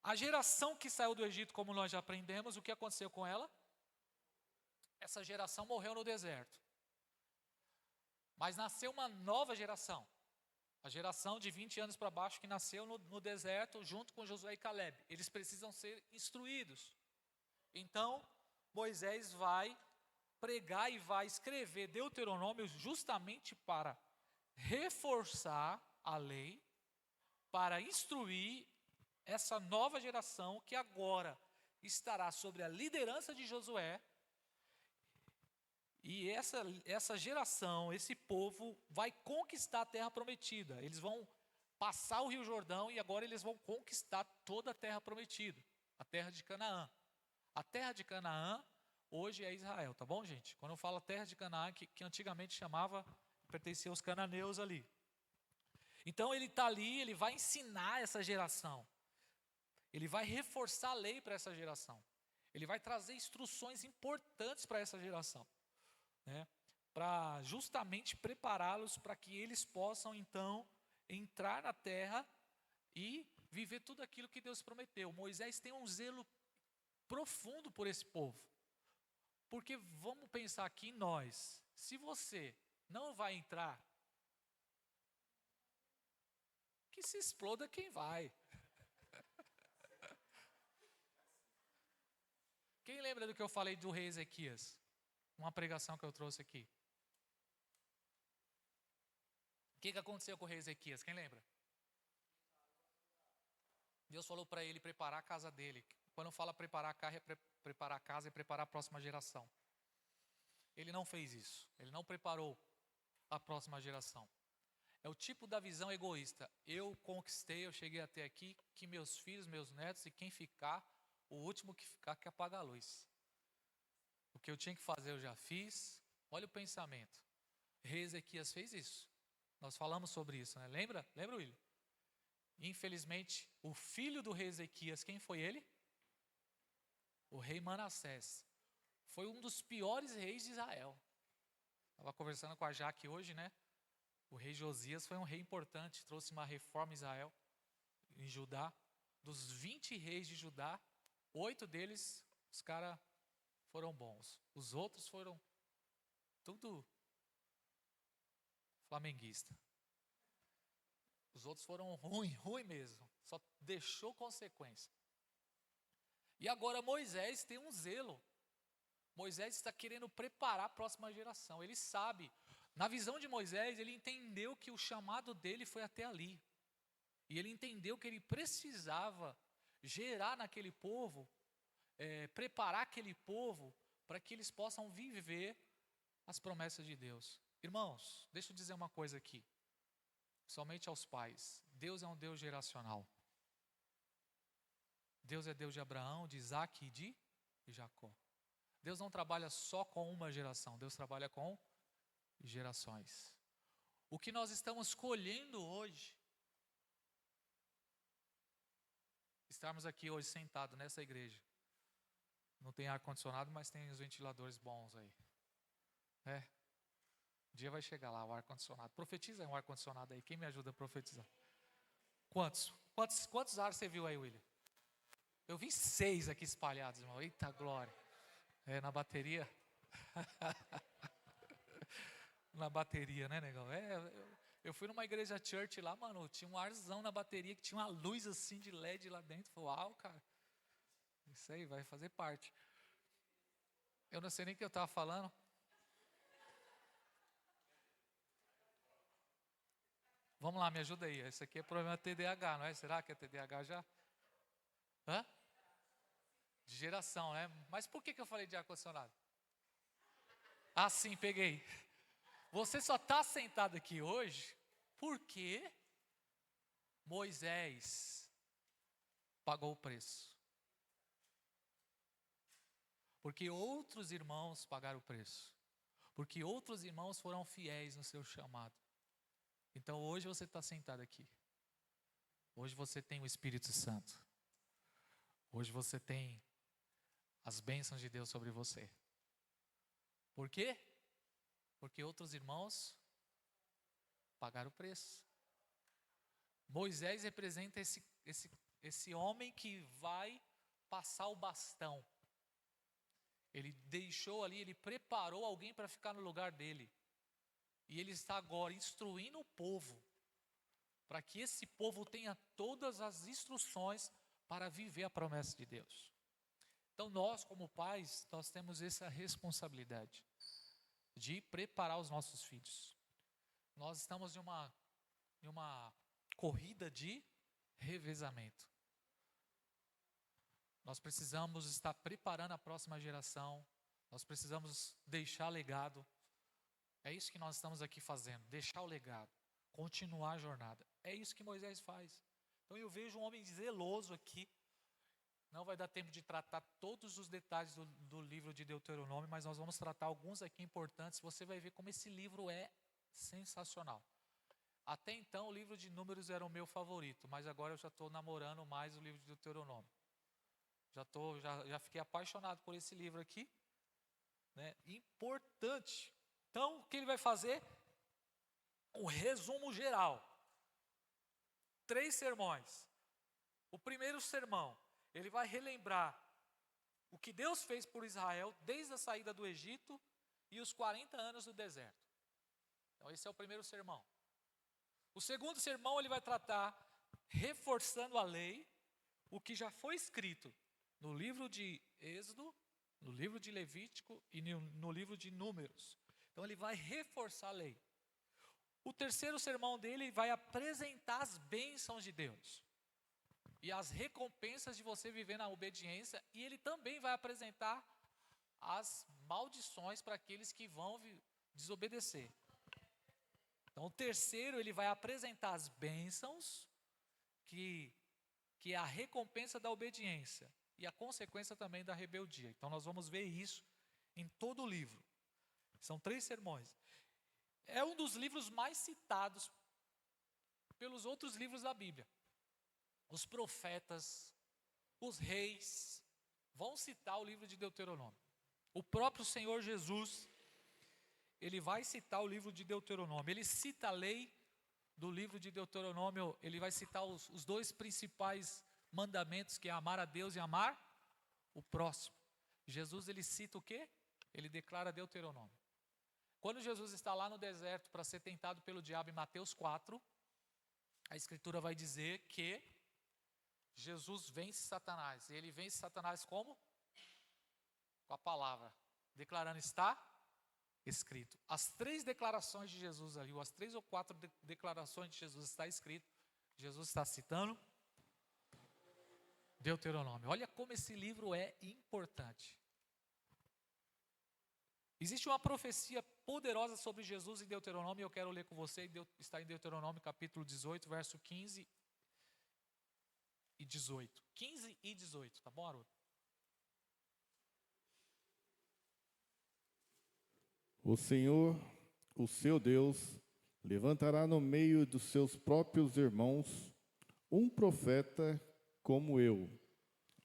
A geração que saiu do Egito, como nós já aprendemos, o que aconteceu com ela? Essa geração morreu no deserto. Mas nasceu uma nova geração. A geração de 20 anos para baixo que nasceu no deserto junto com Josué e Caleb. Eles precisam ser instruídos. Então, Moisés vai pregar e vai escrever Deuteronômio justamente para reforçar a lei, para instruir essa nova geração que agora estará sobre a liderança de Josué. E essa geração, esse povo, vai conquistar a terra prometida. Eles vão passar o Rio Jordão e agora eles vão conquistar toda a terra prometida, a terra de Canaã. A terra de Canaã hoje é Israel, tá bom, gente? Quando eu falo terra de Canaã, que antigamente pertencia aos cananeus ali. Então ele está ali, ele vai ensinar essa geração. Ele vai reforçar a lei para essa geração. Ele vai trazer instruções importantes para essa geração. Para justamente prepará-los para que eles possam então entrar na terra e viver tudo aquilo que Deus prometeu. Moisés tem um zelo profundo por esse povo, porque vamos pensar aqui em nós, se você não vai entrar, que se exploda quem vai. Quem lembra do que eu falei do rei Ezequias? Uma pregação que eu trouxe aqui. O que aconteceu com o rei Ezequias? Quem lembra? Deus falou para ele preparar a casa dele. Quando fala preparar a casa, preparar a casa e preparar a próxima geração. Ele não fez isso. Ele não preparou a próxima geração. É o tipo da visão egoísta. Eu conquistei, eu cheguei até aqui, que meus filhos, meus netos e quem ficar, o último que ficar que apaga a luz. O que eu tinha que fazer eu já fiz. Olha o pensamento. Rei Ezequias fez isso. Nós falamos sobre isso, né? Lembra, William? Infelizmente, o filho do rei Ezequias, quem foi ele? O rei Manassés. Foi um dos piores reis de Israel. Estava conversando com a Jaque hoje, né? O rei Josias foi um rei importante, trouxe uma reforma em Israel, em Judá. Dos 20 reis de Judá, 8 deles, os caras foram bons. Os outros foram tudo flamenguista. Os outros foram ruim mesmo. Só deixou consequência. E agora Moisés tem um zelo. Moisés está querendo preparar a próxima geração. Ele sabe. Na visão de Moisés, ele entendeu que o chamado dele foi até ali. E ele entendeu que ele precisava gerar naquele povo, preparar aquele povo para que eles possam viver as promessas de Deus. Irmãos, deixa eu dizer uma coisa aqui. Somente aos pais. Deus é um Deus geracional. Deus é Deus de Abraão, de Isaac e de Jacó. Deus não trabalha só com uma geração. Deus trabalha com gerações. O que nós estamos colhendo hoje, estarmos aqui hoje sentados nessa igreja. Não tem ar-condicionado, mas tem os ventiladores bons aí. Um dia vai chegar lá o ar-condicionado. Profetiza um ar-condicionado aí. Quem me ajuda a profetizar? Quantos ares você viu aí, William? Eu vi 6 aqui espalhados, irmão. Eita glória. Na bateria. Na bateria, né, negão? Eu fui numa igreja church lá, mano. Tinha um arzão na bateria que tinha uma luz assim de LED lá dentro. Falei, uau, cara. Isso aí vai fazer parte. Eu não sei nem o que eu estava falando. Vamos lá, me ajuda aí. Esse aqui é problema TDAH, não é? Será que é TDAH já? De geração, né? Mas por que eu falei de ar-condicionado? Assim, peguei. Você só está sentado aqui hoje porque Moisés pagou o preço. Porque outros irmãos pagaram o preço. Porque outros irmãos foram fiéis no seu chamado. Então hoje você está sentado aqui. Hoje você tem o Espírito Santo. Hoje você tem as bênçãos de Deus sobre você. Por quê? Porque outros irmãos pagaram o preço. Moisés representa esse homem que vai passar o bastão. Ele deixou ali, ele preparou alguém para ficar no lugar dele. E ele está agora instruindo o povo, para que esse povo tenha todas as instruções para viver a promessa de Deus. Então nós, como pais, nós temos essa responsabilidade de preparar os nossos filhos. Nós estamos em uma corrida de revezamento. Nós precisamos estar preparando a próxima geração. Nós precisamos deixar legado. É isso que nós estamos aqui fazendo, deixar o legado, continuar a jornada. É isso que Moisés faz. Então eu vejo um homem zeloso aqui. Não vai dar tempo de tratar todos os detalhes do livro de Deuteronômio, mas nós vamos tratar alguns aqui importantes. Você vai ver como esse livro é sensacional. Até então o livro de Números era o meu favorito, mas agora eu já estou namorando mais o livro de Deuteronômio. Já fiquei apaixonado por esse livro aqui, né? Importante. Então, o que ele vai fazer? Um resumo geral. 3 sermões. O primeiro sermão, ele vai relembrar o que Deus fez por Israel desde a saída do Egito e os 40 anos do deserto. Então, esse é o primeiro sermão. O segundo sermão, ele vai tratar, reforçando a lei, o que já foi escrito no livro de Êxodo, no livro de Levítico e no livro de Números. Então ele vai reforçar a lei. O terceiro sermão dele vai apresentar as bênçãos de Deus e as recompensas de você viver na obediência, e ele também vai apresentar as maldições para aqueles que vão desobedecer. Então o terceiro, ele vai apresentar as bênçãos, que é a recompensa da obediência e a consequência também da rebeldia. Então nós vamos ver isso em todo o livro. São 3 sermões. É um dos livros mais citados pelos outros livros da Bíblia. Os profetas, os reis, vão citar o livro de Deuteronômio. O próprio Senhor Jesus, ele vai citar o livro de Deuteronômio. Ele cita a lei do livro de Deuteronômio. Ele vai citar os 2 principais mandamentos, que é amar a Deus e amar o próximo. Jesus, ele cita o quê? Ele declara Deuteronômio. Quando Jesus está lá no deserto para ser tentado pelo diabo em Mateus 4, a Escritura vai dizer que Jesus vence Satanás. E ele vence Satanás como? Com a palavra, declarando: está escrito. As 3 declarações de Jesus ali, ou as 3 ou 4 declarações de Jesus, está escrito. Jesus está citando Deuteronômio. Olha como esse livro é importante. Existe uma profecia poderosa sobre Jesus em Deuteronômio, e eu quero ler com você. Está em Deuteronômio capítulo 18, verso 15 e 18. 15 e 18, tá bom, Haroldo? O Senhor, o seu Deus, levantará no meio dos seus próprios irmãos um profeta como eu.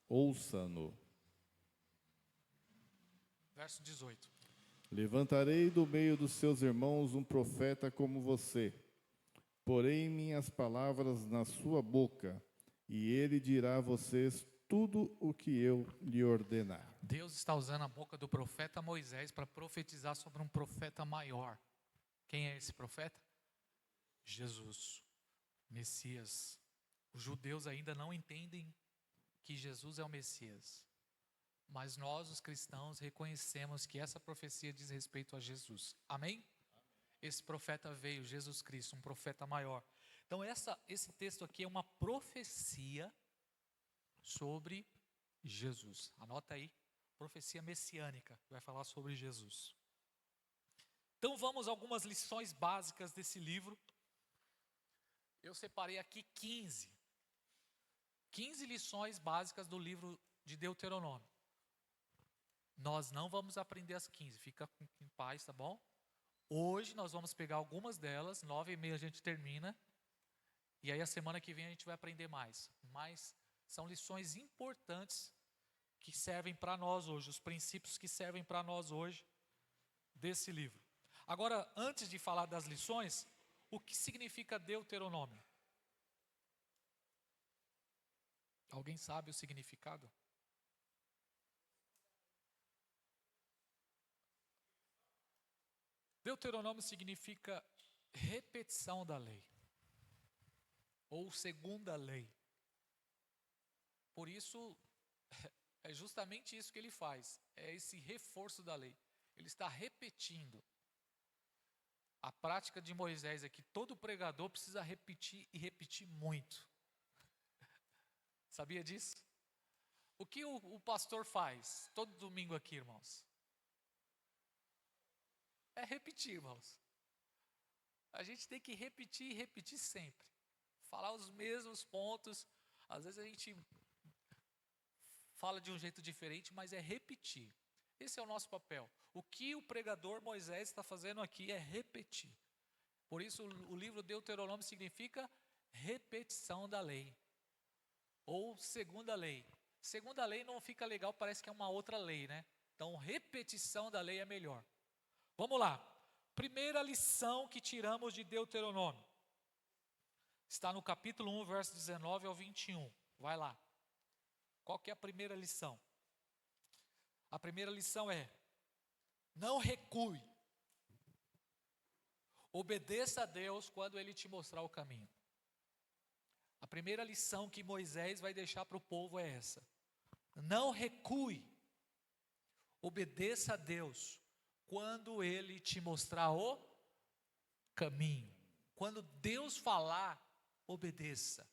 Ouça-no. Verso 18. Levantarei do meio dos seus irmãos um profeta como você. Porei minhas palavras na sua boca, e ele dirá a vocês tudo o que eu lhe ordenar. Deus está usando a boca do profeta Moisés para profetizar sobre um profeta maior. Quem é esse profeta? Jesus, Messias. Os judeus ainda não entendem que Jesus é o Messias. Mas nós, os cristãos, reconhecemos que essa profecia diz respeito a Jesus. Amém? Esse profeta veio, Jesus Cristo, um profeta maior. Então esse texto aqui é uma profecia sobre Jesus. Anota aí, profecia messiânica, vai falar sobre Jesus. Então vamos a algumas lições básicas desse livro. Eu separei aqui 15 lições básicas do livro de Deuteronômio. Nós não vamos aprender as 15, fica em paz, tá bom? Hoje nós vamos pegar algumas delas, 9h30 a gente termina. E aí a semana que vem a gente vai aprender mais. Mas são lições importantes que servem para nós hoje, os princípios que servem para nós hoje desse livro. Agora, antes de falar das lições, o que significa Deuteronômio? Alguém sabe o significado? Deuteronômio significa repetição da lei, ou segunda lei. Por isso, é justamente isso que ele faz, é esse reforço da lei. Ele está repetindo. A prática de Moisés é que todo pregador precisa repetir e repetir muito. Sabia disso? O que o pastor faz todo domingo aqui, irmãos? É repetir, irmãos. A gente tem que repetir e repetir sempre. Falar os mesmos pontos. Às vezes a gente fala de um jeito diferente, mas é repetir. Esse é o nosso papel. O que o pregador Moisés está fazendo aqui é repetir. Por isso o livro Deuteronômio significa repetição da lei. Ou segunda lei. Segunda lei não fica legal, parece que é uma outra lei, né? Então repetição da lei é melhor. Vamos lá. Primeira lição que tiramos de Deuteronômio. Está no capítulo 1, verso 19 ao 21. Vai lá. Qual que é a primeira lição? A primeira lição é: não recue. Obedeça a Deus quando Ele te mostrar o caminho. A primeira lição que Moisés vai deixar para o povo é essa: não recue. Obedeça a Deus quando Ele te mostrar o caminho. Quando Deus falar, obedeça.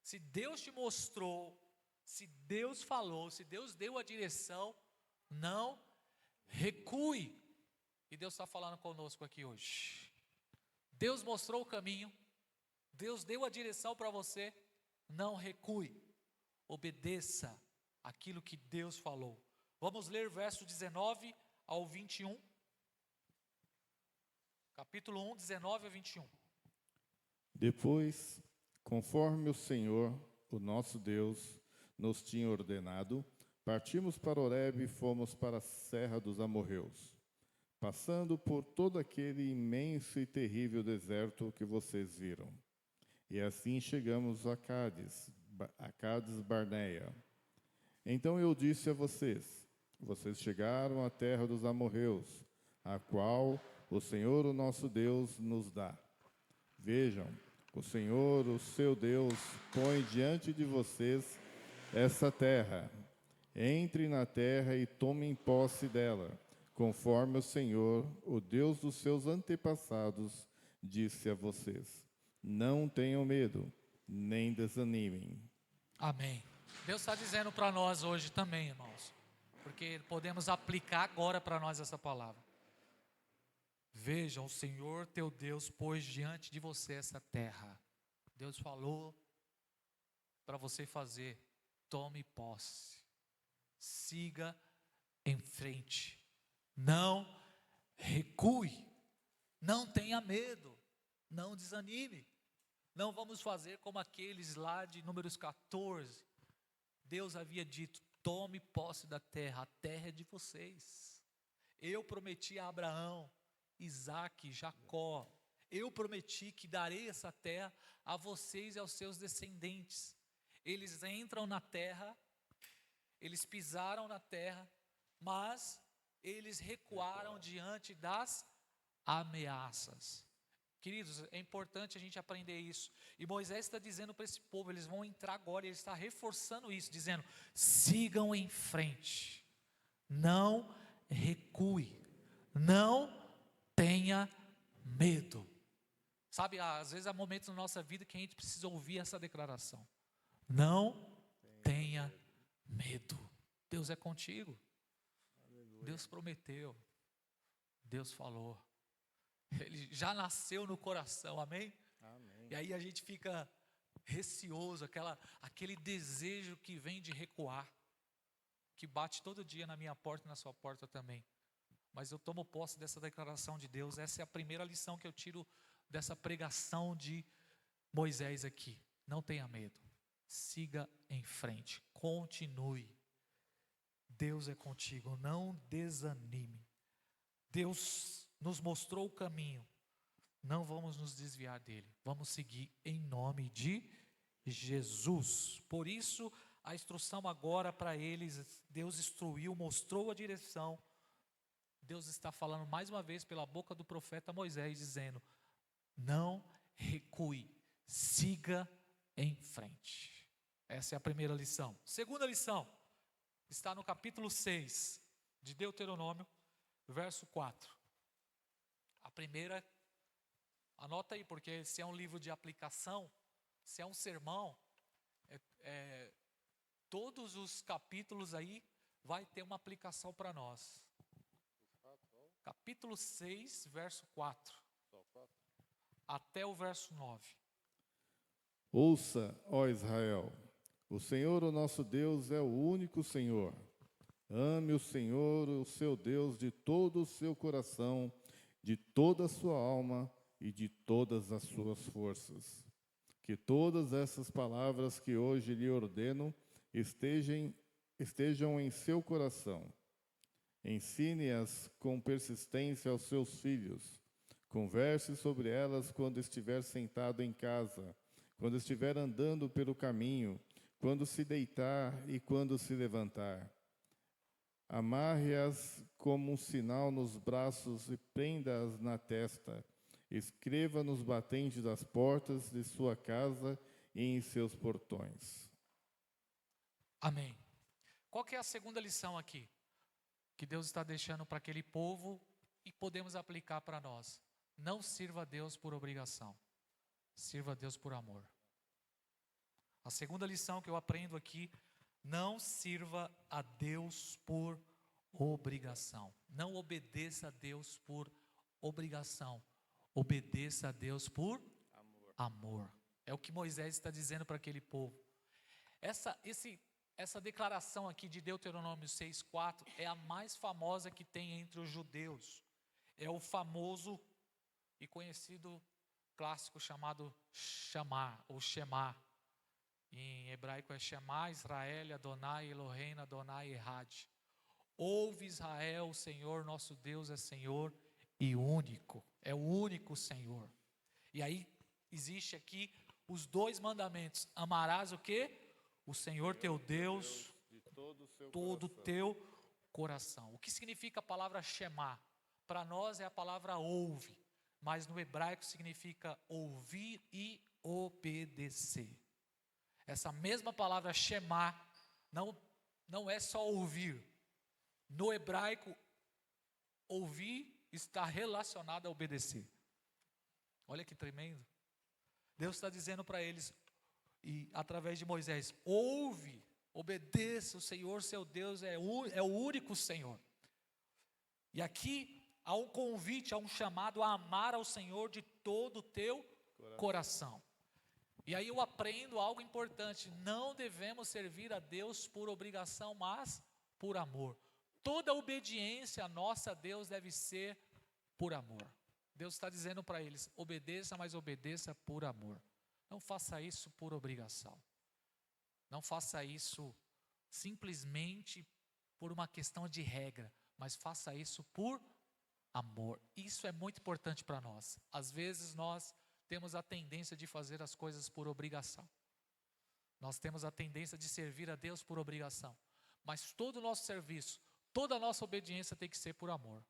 Se Deus te mostrou, se Deus falou, se Deus deu a direção, não recue. E Deus está falando conosco aqui hoje. Deus mostrou o caminho, Deus deu a direção para você, não recue. Obedeça aquilo que Deus falou. Vamos ler verso 19 ao 21. Capítulo 1, 19 a 21. Depois, conforme o Senhor, o nosso Deus, nos tinha ordenado, partimos para Horebe e fomos para a serra dos amorreus, passando por todo aquele imenso e terrível deserto que vocês viram. E assim chegamos a Cádiz Barneia. Então eu disse a vocês: vocês chegaram à terra dos amorreus, a qual o Senhor, o nosso Deus, nos dá. Vejam, o Senhor, o seu Deus, põe diante de vocês essa terra. Entre na terra e tomem posse dela, conforme o Senhor, o Deus dos seus antepassados, disse a vocês. Não tenham medo, nem desanimem. Amém. Deus está dizendo para nós hoje também, irmãos, porque podemos aplicar agora para nós essa palavra. Vejam, o Senhor teu Deus pôs diante de você essa terra. Deus falou para você fazer. Tome posse. Siga em frente. Não recue. Não tenha medo. Não desanime. Não vamos fazer como aqueles lá de Números 14. Deus havia dito: tome posse da terra. A terra é de vocês. Eu prometi a Abraão, Isaque, Jacó. Eu prometi que darei essa terra a vocês e aos seus descendentes. Eles entram na terra, eles pisaram na terra, mas eles recuaram diante das ameaças. Queridos, é importante a gente aprender isso. E Moisés está dizendo para esse povo, eles vão entrar agora, ele está reforçando isso, dizendo: sigam em frente, não recue, não tenha medo. Sabe, às vezes há momentos na nossa vida que a gente precisa ouvir essa declaração. Não tenha medo. Deus é contigo. Deus prometeu. Deus falou. Ele já nasceu no coração, amém? Amém. E aí a gente fica receoso, aquele desejo que vem de recuar, que bate todo dia na minha porta e na sua porta também. Mas eu tomo posse dessa declaração de Deus. Essa é a primeira lição que eu tiro dessa pregação de Moisés aqui. Não tenha medo, siga em frente, continue. Deus é contigo, não desanime. Deus nos mostrou o caminho, não vamos nos desviar dele, vamos seguir em nome de Jesus. Por isso, a instrução agora para eles, Deus instruiu, mostrou a direção. Deus está falando mais uma vez pela boca do profeta Moisés, dizendo: não recue, siga em frente. Essa é a primeira lição. Segunda lição, está no capítulo 6 de Deuteronômio, verso 4. A primeira, anota aí, porque se é um livro de aplicação, se é um sermão, todos os capítulos aí vai ter uma aplicação para nós. Capítulo 6, verso 4, até o verso 9. Ouça, ó Israel, o Senhor, o nosso Deus, é o único Senhor. Ame o Senhor, o seu Deus, de todo o seu coração, de toda a sua alma e de todas as suas forças. Que todas essas palavras que hoje lhe ordeno estejam em seu coração. Ensine-as com persistência aos seus filhos. Converse sobre elas quando estiver sentado em casa, quando estiver andando pelo caminho, quando se deitar e quando se levantar. Amarre-as como um sinal nos braços e prenda-as na testa. Escreva nos batentes das portas de sua casa e em seus portões. Amém. Qual que é a segunda lição aqui? Que Deus está deixando para aquele povo e podemos aplicar para nós. Não sirva a Deus por obrigação, sirva a Deus por amor. A segunda lição que eu aprendo aqui: não sirva a Deus por obrigação. Não obedeça a Deus por obrigação, obedeça a Deus por amor. É o que Moisés está dizendo para aquele povo. Essa declaração aqui de Deuteronômio 6,4 é a mais famosa que tem entre os judeus. É o famoso e conhecido clássico chamado Shamá, ou Shemá. Em hebraico é Shema Israel, Adonai Eloheinu, Adonai Echad. Ouve Israel, o Senhor nosso Deus é Senhor e único. É o único Senhor. E aí existe aqui os dois mandamentos. Amarás o quê? O Senhor teu Deus De todo todo o teu coração. O que significa a palavra Shema? Para nós é a palavra ouve, mas no hebraico significa ouvir e obedecer. Essa mesma palavra Shema não é só ouvir. No hebraico, ouvir está relacionado a obedecer. Olha que tremendo. Deus está dizendo para eles, e através de Moisés: ouve, obedeça, o Senhor seu Deus é o único Senhor. E aqui há um convite, há um chamado a amar ao Senhor de todo o teu coração. E aí eu aprendo algo importante: não devemos servir a Deus por obrigação, mas por amor. Toda obediência nossa a Deus deve ser por amor. Deus está dizendo para eles: obedeça, mas obedeça por amor. Não faça isso por obrigação. Não faça isso simplesmente por uma questão de regra, mas faça isso por amor. Isso é muito importante para nós. Às vezes nós temos a tendência de fazer as coisas por obrigação. Nós temos a tendência de servir a Deus por obrigação. Mas todo o nosso serviço, toda a nossa obediência tem que ser por amor.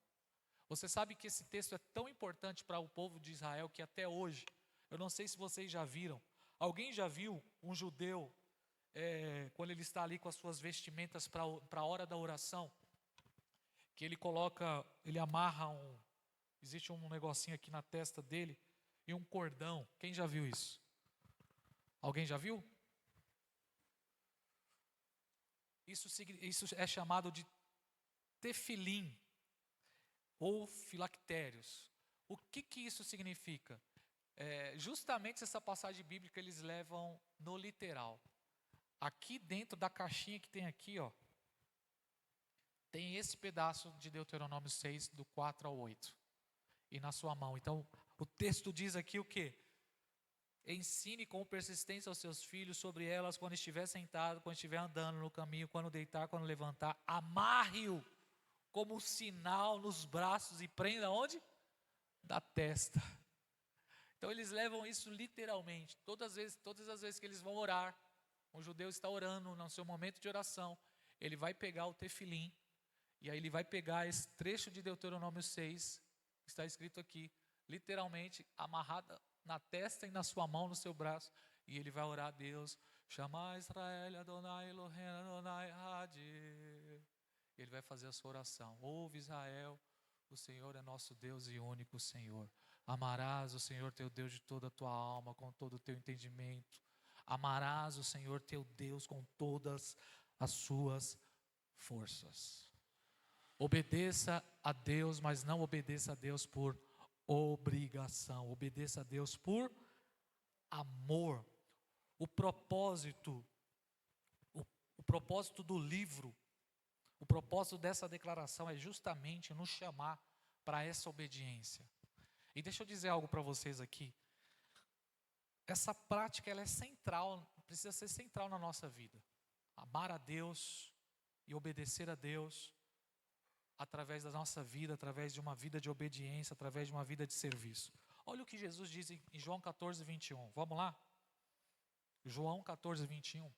Você sabe que esse texto é tão importante para o povo de Israel que até hoje, eu não sei se vocês já viram, alguém já viu um judeu, quando ele está ali com as suas vestimentas para a hora da oração, que ele amarra existe um negocinho aqui na testa dele, e um cordão. Quem já viu isso? Alguém já viu? Isso é chamado de tefilim, ou filactérios. O que isso significa? Justamente essa passagem bíblica eles levam no literal. Aqui dentro da caixinha que tem aqui, ó, tem esse pedaço de Deuteronômio 6, do 4 ao 8. E na sua mão. Então, o texto diz aqui o quê? Ensine com persistência aos seus filhos sobre elas quando estiver sentado, quando estiver andando no caminho, quando deitar, quando levantar. Amarre-o como sinal nos braços e prenda onde? Da testa. Então eles levam isso literalmente. Todas as vezes que eles vão orar, um judeu está orando no seu momento de oração, ele vai pegar o tefilim, e aí ele vai pegar esse trecho de Deuteronômio 6, que está escrito aqui, literalmente amarrada na testa e na sua mão, no seu braço, e ele vai orar a Deus, Shama Israel Adonai Elohim Adonai Hadi. Ele vai fazer a sua oração. Ouve Israel, o Senhor é nosso Deus e único Senhor. Amarás o Senhor teu Deus de toda a tua alma, com todo o teu entendimento. Amarás o Senhor teu Deus com todas as suas forças. Obedeça a Deus, mas não obedeça a Deus por obrigação. Obedeça a Deus por amor. O propósito do livro, o propósito dessa declaração é justamente nos chamar para essa obediência. E deixa eu dizer algo para vocês aqui. Essa prática ela é central, precisa ser central na nossa vida. Amar a Deus e obedecer a Deus através da nossa vida, através de uma vida de obediência, através de uma vida de serviço. Olha o que Jesus diz em João 14, 21. Vamos lá? João 14, 21.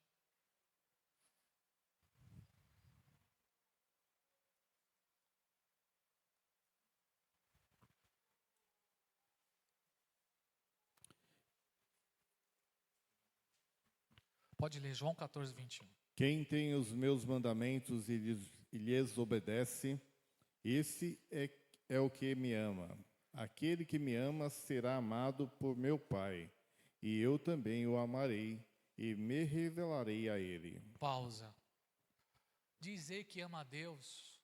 Pode ler, João 14, 21. Quem tem os meus mandamentos e lhes obedece, esse é o que me ama. Aquele que me ama será amado por meu Pai, e eu também o amarei e me revelarei a ele. Pausa. Dizer que ama a Deus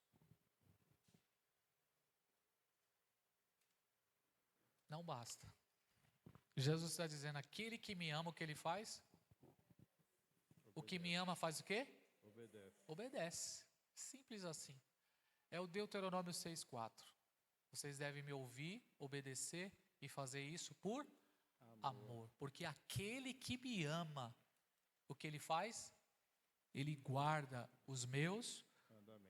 não basta. Jesus está dizendo, aquele que me ama, o que ele faz? O que me ama faz o quê? Obedece. Simples assim. É o Deuteronômio 6,4. Vocês devem me ouvir, obedecer e fazer isso por amor. Porque aquele que me ama, o que ele faz? Ele guarda os meus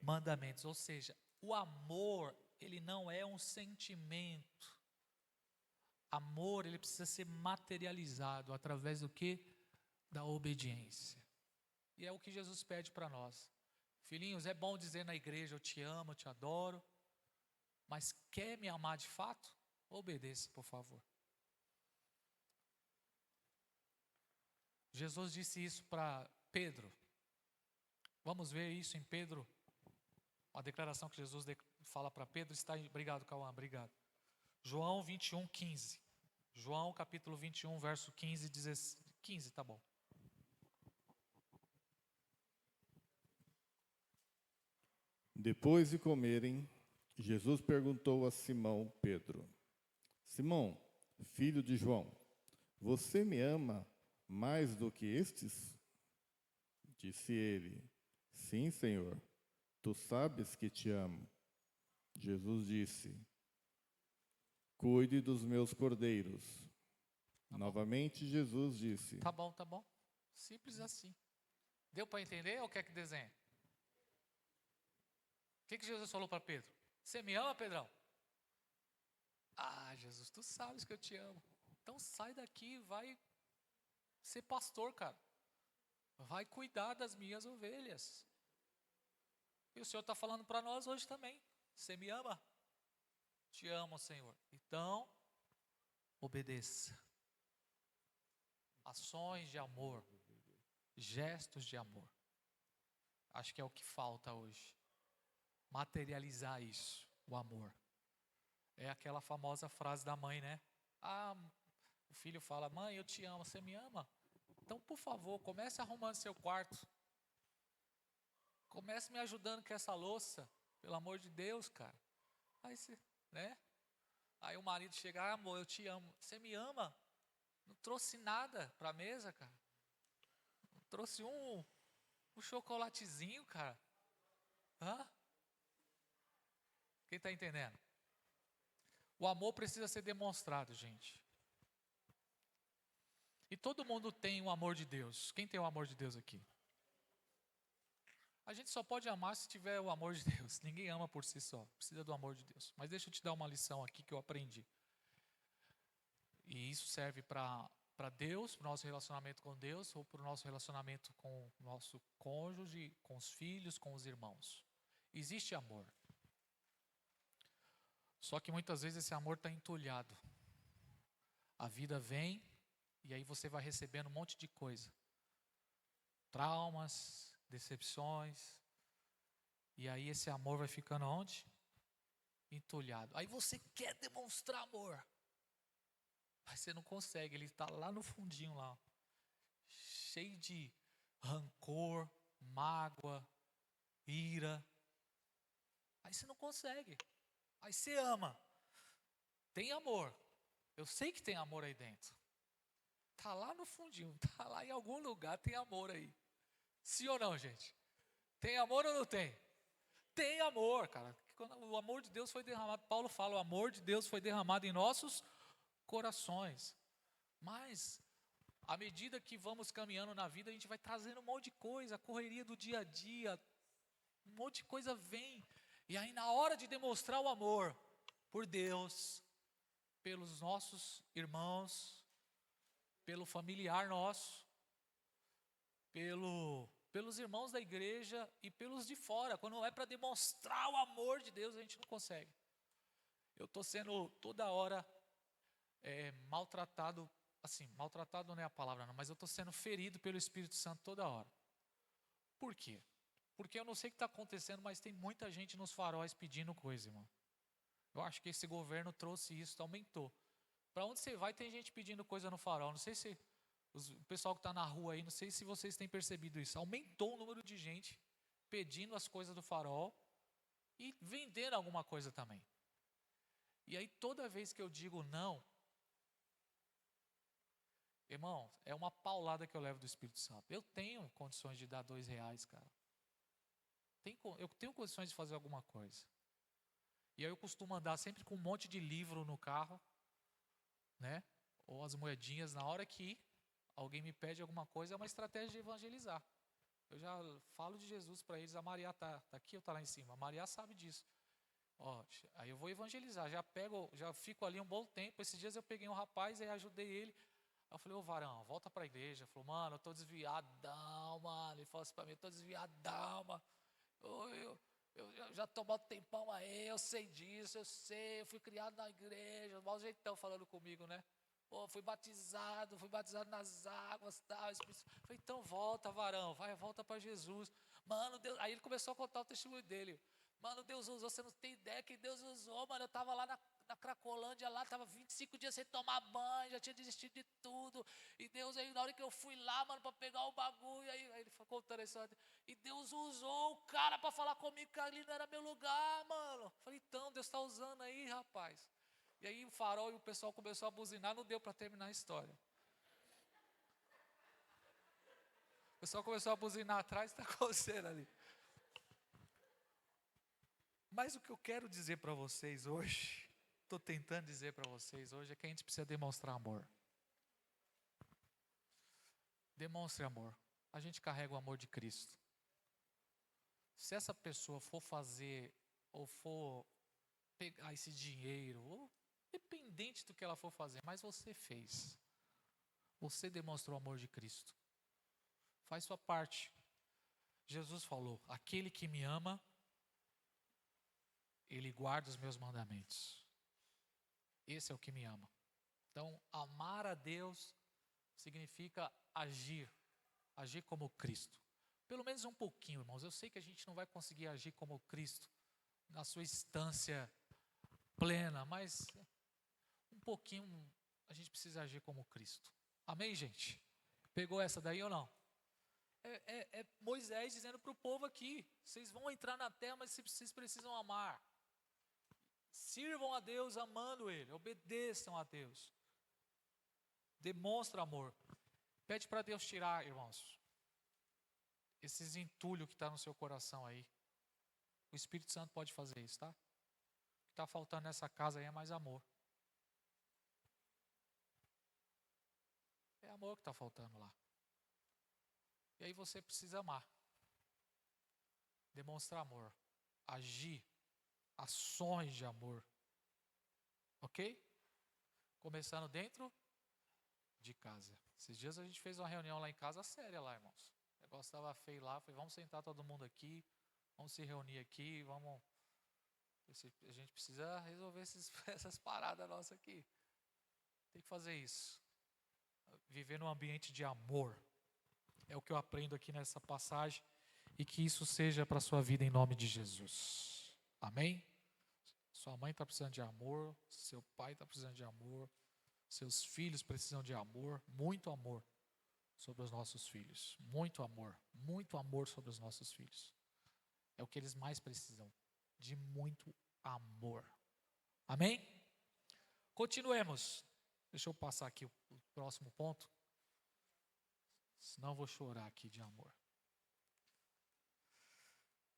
mandamentos. Ou seja, o amor, ele não é um sentimento. Amor, ele precisa ser materializado através do quê? Da obediência. E é o que Jesus pede para nós. Filhinhos, é bom dizer na igreja, eu te amo, eu te adoro, mas quer me amar de fato? Obedeça, por favor. Jesus disse isso para Pedro. Vamos ver isso em Pedro. A declaração que Jesus fala para Pedro está em... Obrigado, Cauã, obrigado. João 21, 15. João capítulo 21, verso 15, 15, tá bom. Depois de comerem, Jesus perguntou a Simão Pedro: Simão, filho de João, você me ama mais do que estes? Disse ele: Sim, Senhor, tu sabes que te amo. Jesus disse: Cuide dos meus cordeiros. Novamente Jesus disse: Tá bom. Simples assim. Deu para entender ou quer que desenhe? O que Jesus falou para Pedro? Você me ama, Pedrão? Ah, Jesus, tu sabes que eu te amo. Então sai daqui e vai ser pastor, cara. Vai cuidar das minhas ovelhas. E o Senhor está falando para nós hoje também. Você me ama? Te amo, Senhor. Então, obedeça. Ações de amor. Gestos de amor. Acho que é o que falta hoje. Materializar isso, o amor. É aquela famosa frase da mãe, né? Ah, o filho fala, mãe, eu te amo, você me ama? Então, por favor, comece arrumando seu quarto. Comece me ajudando com essa louça, pelo amor de Deus, cara. Aí você, né? Aí o marido chega, amor, eu te amo. Você me ama? Não trouxe nada para a mesa, cara. Não trouxe um chocolatezinho, cara. Hã? Quem está entendendo? O amor precisa ser demonstrado, gente. E todo mundo tem o amor de Deus. Quem tem o amor de Deus aqui? A gente só pode amar se tiver o amor de Deus. Ninguém ama por si só. Precisa do amor de Deus. Mas deixa eu te dar uma lição aqui que eu aprendi. E isso serve para Deus, para o nosso relacionamento com Deus, ou para o nosso relacionamento com o nosso cônjuge, com os filhos, com os irmãos. Existe amor. Só que muitas vezes esse amor está entulhado. A vida vem e aí você vai recebendo um monte de coisa. Traumas, decepções. E aí esse amor vai ficando onde? Entulhado. Aí você quer demonstrar amor. Mas você não consegue, ele está lá no fundinho lá. Cheio de rancor, mágoa, ira. Aí você não consegue. Aí você ama. Tem amor. Eu sei que tem amor aí dentro. Está lá no fundinho, está lá em algum lugar, tem amor aí. Sim ou não, gente? Tem amor ou não tem? Tem amor, cara. Quando o amor de Deus foi derramado, Paulo fala, o amor de Deus foi derramado em nossos corações. Mas, à medida que vamos caminhando na vida, a gente vai trazendo um monte de coisa, a correria do dia a dia, um monte de coisa vem. E aí na hora de demonstrar o amor por Deus, pelos nossos irmãos, pelo familiar nosso, pelos irmãos da igreja e pelos de fora, quando é para demonstrar o amor de Deus, a gente não consegue. Eu estou sendo toda hora maltratado, assim, maltratado não é a palavra não, mas eu estou sendo ferido pelo Espírito Santo toda hora. Por quê? Porque eu não sei o que está acontecendo, mas tem muita gente nos faróis pedindo coisa, irmão. Eu acho que esse governo trouxe isso, aumentou. Para onde você vai tem gente pedindo coisa no farol, não sei se o pessoal que está na rua aí, não sei se vocês têm percebido isso, aumentou o número de gente pedindo as coisas do farol e vendendo alguma coisa também. E aí toda vez que eu digo não, irmão, é uma paulada que eu levo do Espírito Santo. Eu tenho condições de dar R$2, cara. Eu tenho condições de fazer alguma coisa. E aí eu costumo andar sempre com um monte de livro no carro, né? Ou as moedinhas, na hora que alguém me pede alguma coisa, é uma estratégia de evangelizar. Eu já falo de Jesus para eles, a Maria está aqui ou está lá em cima? A Maria sabe disso. Ó, aí eu vou evangelizar, já fico ali um bom tempo. Esses dias eu peguei um rapaz e ajudei ele. Aí eu falei, ô varão, volta para a igreja. Ele falou, mano, eu estou desviadão, mano. Ele falou assim para mim, eu estou desviadão, mano. Eu já estou mal tempão aí, eu sei disso, eu sei, eu fui criado na igreja, mal jeitão falando comigo, né? Pô, fui batizado nas águas, tal. Falei, então volta, varão, volta para Jesus. Mano, Deus, aí ele começou a contar o testemunho dele. Mano, Deus usou, você não tem ideia que Deus usou, mano. Eu estava lá na Cracolândia, lá, estava 25 dias sem tomar banho, já tinha desistido de tudo. E Deus, aí na hora que eu fui lá, mano, para pegar o bagulho, aí ele foi contando a história. E Deus usou o cara para falar comigo que ali não era meu lugar, mano. Falei, então, Deus está usando aí, rapaz. E aí o farol e o pessoal começou a buzinar, não deu para terminar a história. O pessoal começou a buzinar atrás, está coceira ali. Mas o que eu quero dizer para vocês hoje, estou tentando dizer para vocês hoje, é que a gente precisa demonstrar amor. Demonstre amor. A gente carrega o amor de Cristo. Se essa pessoa for fazer, ou for pegar esse dinheiro, ou independente do que ela for fazer, mas você fez. Você demonstrou o amor de Cristo. Faz sua parte. Jesus falou, aquele que me ama, ele guarda os meus mandamentos. Esse é o que me ama. Então, amar a Deus significa agir como Cristo. Pelo menos um pouquinho, irmãos. Eu sei que a gente não vai conseguir agir como Cristo na sua instância plena, mas um pouquinho a gente precisa agir como Cristo. Amém, gente? Pegou essa daí ou não? É Moisés dizendo para o povo aqui, vocês vão entrar na terra, mas vocês precisam amar. Sirvam a Deus amando Ele, obedeçam a Deus. Demonstra amor. Pede para Deus tirar, irmãos, esses entulhos que está no seu coração aí. O Espírito Santo pode fazer isso, tá? O que está faltando nessa casa aí é mais amor. É amor que está faltando lá. E aí você precisa amar. Demonstrar amor. Agir. Ações de amor. Ok? Começando dentro de casa. Esses dias a gente fez uma reunião lá em casa séria lá, irmãos. O negócio estava feio lá. Falei, vamos sentar todo mundo aqui. Vamos se reunir aqui. Vamos. A gente precisa resolver essas paradas nossas aqui. Tem que fazer isso. Viver num ambiente de amor. É o que eu aprendo aqui nessa passagem. E que isso seja para a sua vida em nome de Jesus. Amém? Sua mãe está precisando de amor. Seu pai está precisando de amor. Seus filhos precisam de amor. Muito amor sobre os nossos filhos. Muito amor. Muito amor sobre os nossos filhos. É o que eles mais precisam. De muito amor. Amém? Continuemos. Deixa eu passar aqui o próximo ponto. Senão eu vou chorar aqui de amor.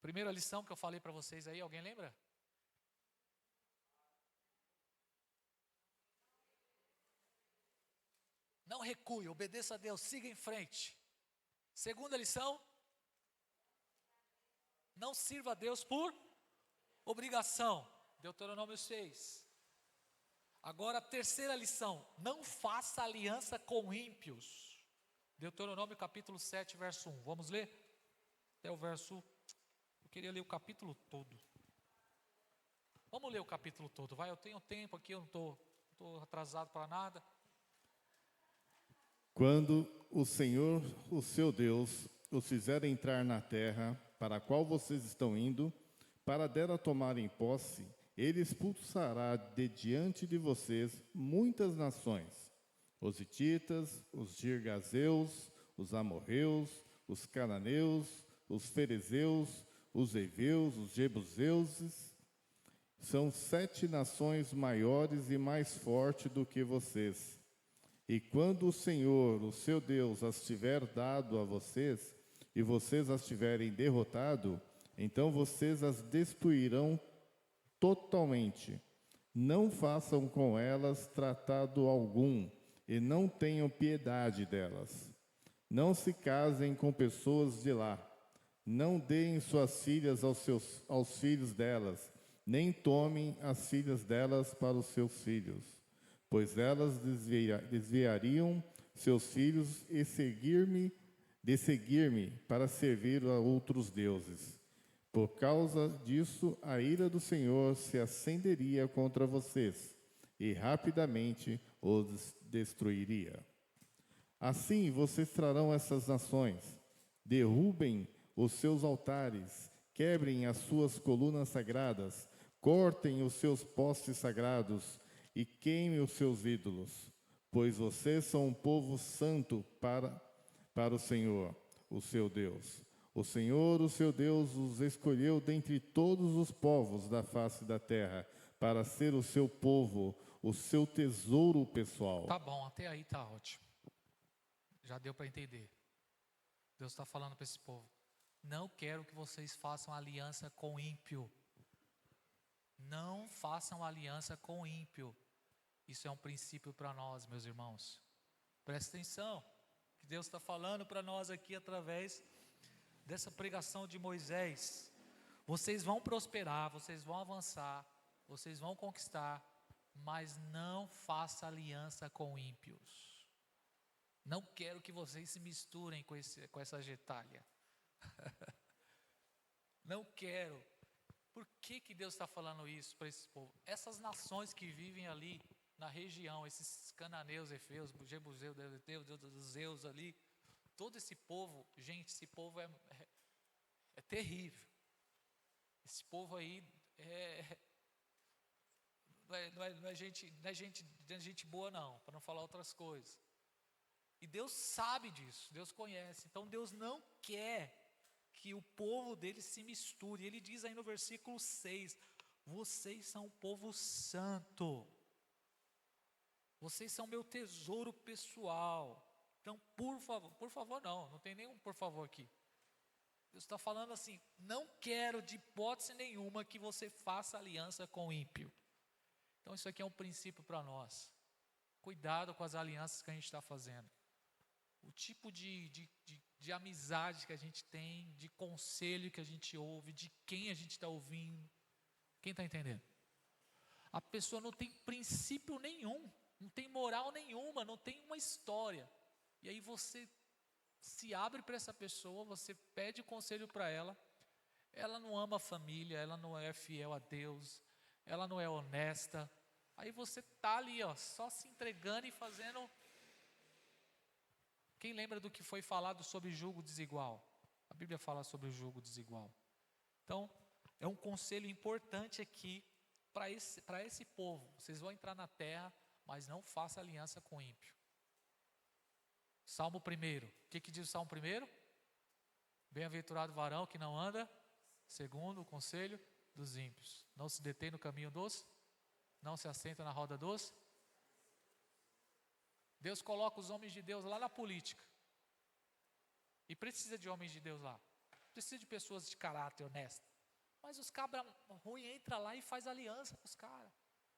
Primeira lição que eu falei para vocês aí, alguém lembra? Não recue, obedeça a Deus, siga em frente. Segunda lição, não sirva a Deus por obrigação. Deuteronômio 6. Agora a terceira lição, não faça aliança com ímpios. Deuteronômio capítulo 7, verso 1. Vamos ler? Até o verso... Eu queria ler o capítulo todo. Vamos ler o capítulo todo, vai? Eu tenho tempo aqui, eu não estou atrasado para nada. Quando o Senhor, o seu Deus, os fizer entrar na terra para a qual vocês estão indo, para dela tomarem posse, ele expulsará de diante de vocês muitas nações: os hititas, os girgazeus, os amorreus, os cananeus, os ferezeus, os heveus, os jebuseus. São 7 nações maiores e mais fortes do que vocês. E quando o Senhor, o seu Deus, as tiver dado a vocês, e vocês as tiverem derrotado, então vocês as destruirão totalmente. Não façam com elas tratado algum, e não tenham piedade delas. Não se casem com pessoas de lá. Não deem suas filhas aos filhos delas, nem tomem as filhas delas para os seus filhos, pois elas desviariam seus filhos de seguir-me para servir a outros deuses. Por causa disso, a ira do Senhor se acenderia contra vocês, e rapidamente os destruiria. Assim vocês trarão essas nações, derrubem os seus altares, quebrem as suas colunas sagradas, cortem os seus postes sagrados e queimem os seus ídolos, pois vocês são um povo santo para o Senhor, o seu Deus. O Senhor, o seu Deus, os escolheu dentre todos os povos da face da terra, para ser o seu povo, o seu tesouro pessoal. Tá bom, até aí tá ótimo. Já deu para entender. Deus está falando para esse povo. Não quero que vocês façam aliança com ímpio. Não façam aliança com ímpio. Isso é um princípio para nós, meus irmãos. Presta atenção. Que Deus está falando para nós aqui através dessa pregação de Moisés. Vocês vão prosperar, vocês vão avançar, vocês vão conquistar, mas não faça aliança com ímpios. Não quero que vocês se misturem com essa gentalha. Não quero. Por que Deus está falando isso para esse povo? Essas nações que vivem ali na região, esses cananeus, efeus, jebuseus, dos zeus ali, todo esse povo, gente, esse povo é terrível. Esse povo aí não é gente boa não, para não falar outras coisas. E Deus sabe disso, Deus conhece. Então Deus não quer que o povo dele se misture. Ele diz aí no versículo 6, vocês são um povo santo. Vocês são meu tesouro pessoal. Então, por favor não tem nenhum por favor aqui. Deus está falando assim, não quero de hipótese nenhuma que você faça aliança com o ímpio. Então isso aqui é um princípio para nós. Cuidado com as alianças que a gente está fazendo. O tipo de amizade que a gente tem, de conselho que a gente ouve, de quem a gente está ouvindo. Quem está entendendo? A pessoa não tem princípio nenhum, não tem moral nenhuma, não tem uma história. E aí você se abre para essa pessoa, você pede conselho para ela não ama a família, ela não é fiel a Deus, ela não é honesta, aí você está ali, só se entregando e fazendo. Quem lembra do que foi falado sobre julgo desigual? A Bíblia fala sobre o julgo desigual. Então, é um conselho importante aqui para esse povo. Vocês vão entrar na terra, mas não faça aliança com o ímpio. Salmo 1, o que diz o Salmo 1? Bem-aventurado o varão que não anda segundo o conselho dos ímpios, não se detém no caminho dos, não se assenta na roda dos. Deus coloca os homens de Deus lá na política, e precisa de homens de Deus lá, precisa de pessoas de caráter honesto, mas os cabras ruins entram lá e faz aliança com os caras,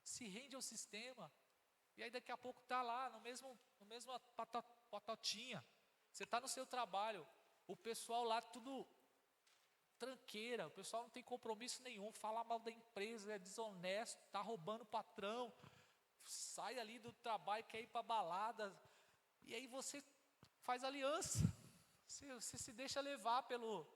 se rende ao sistema, e aí daqui a pouco está lá no mesmo patotinha. Você está no seu trabalho, o pessoal lá tudo tranqueira, o pessoal não tem compromisso nenhum, fala mal da empresa, é desonesto, está roubando o patrão, sai ali do trabalho, quer ir para balada, e aí você faz aliança, você se deixa levar pelo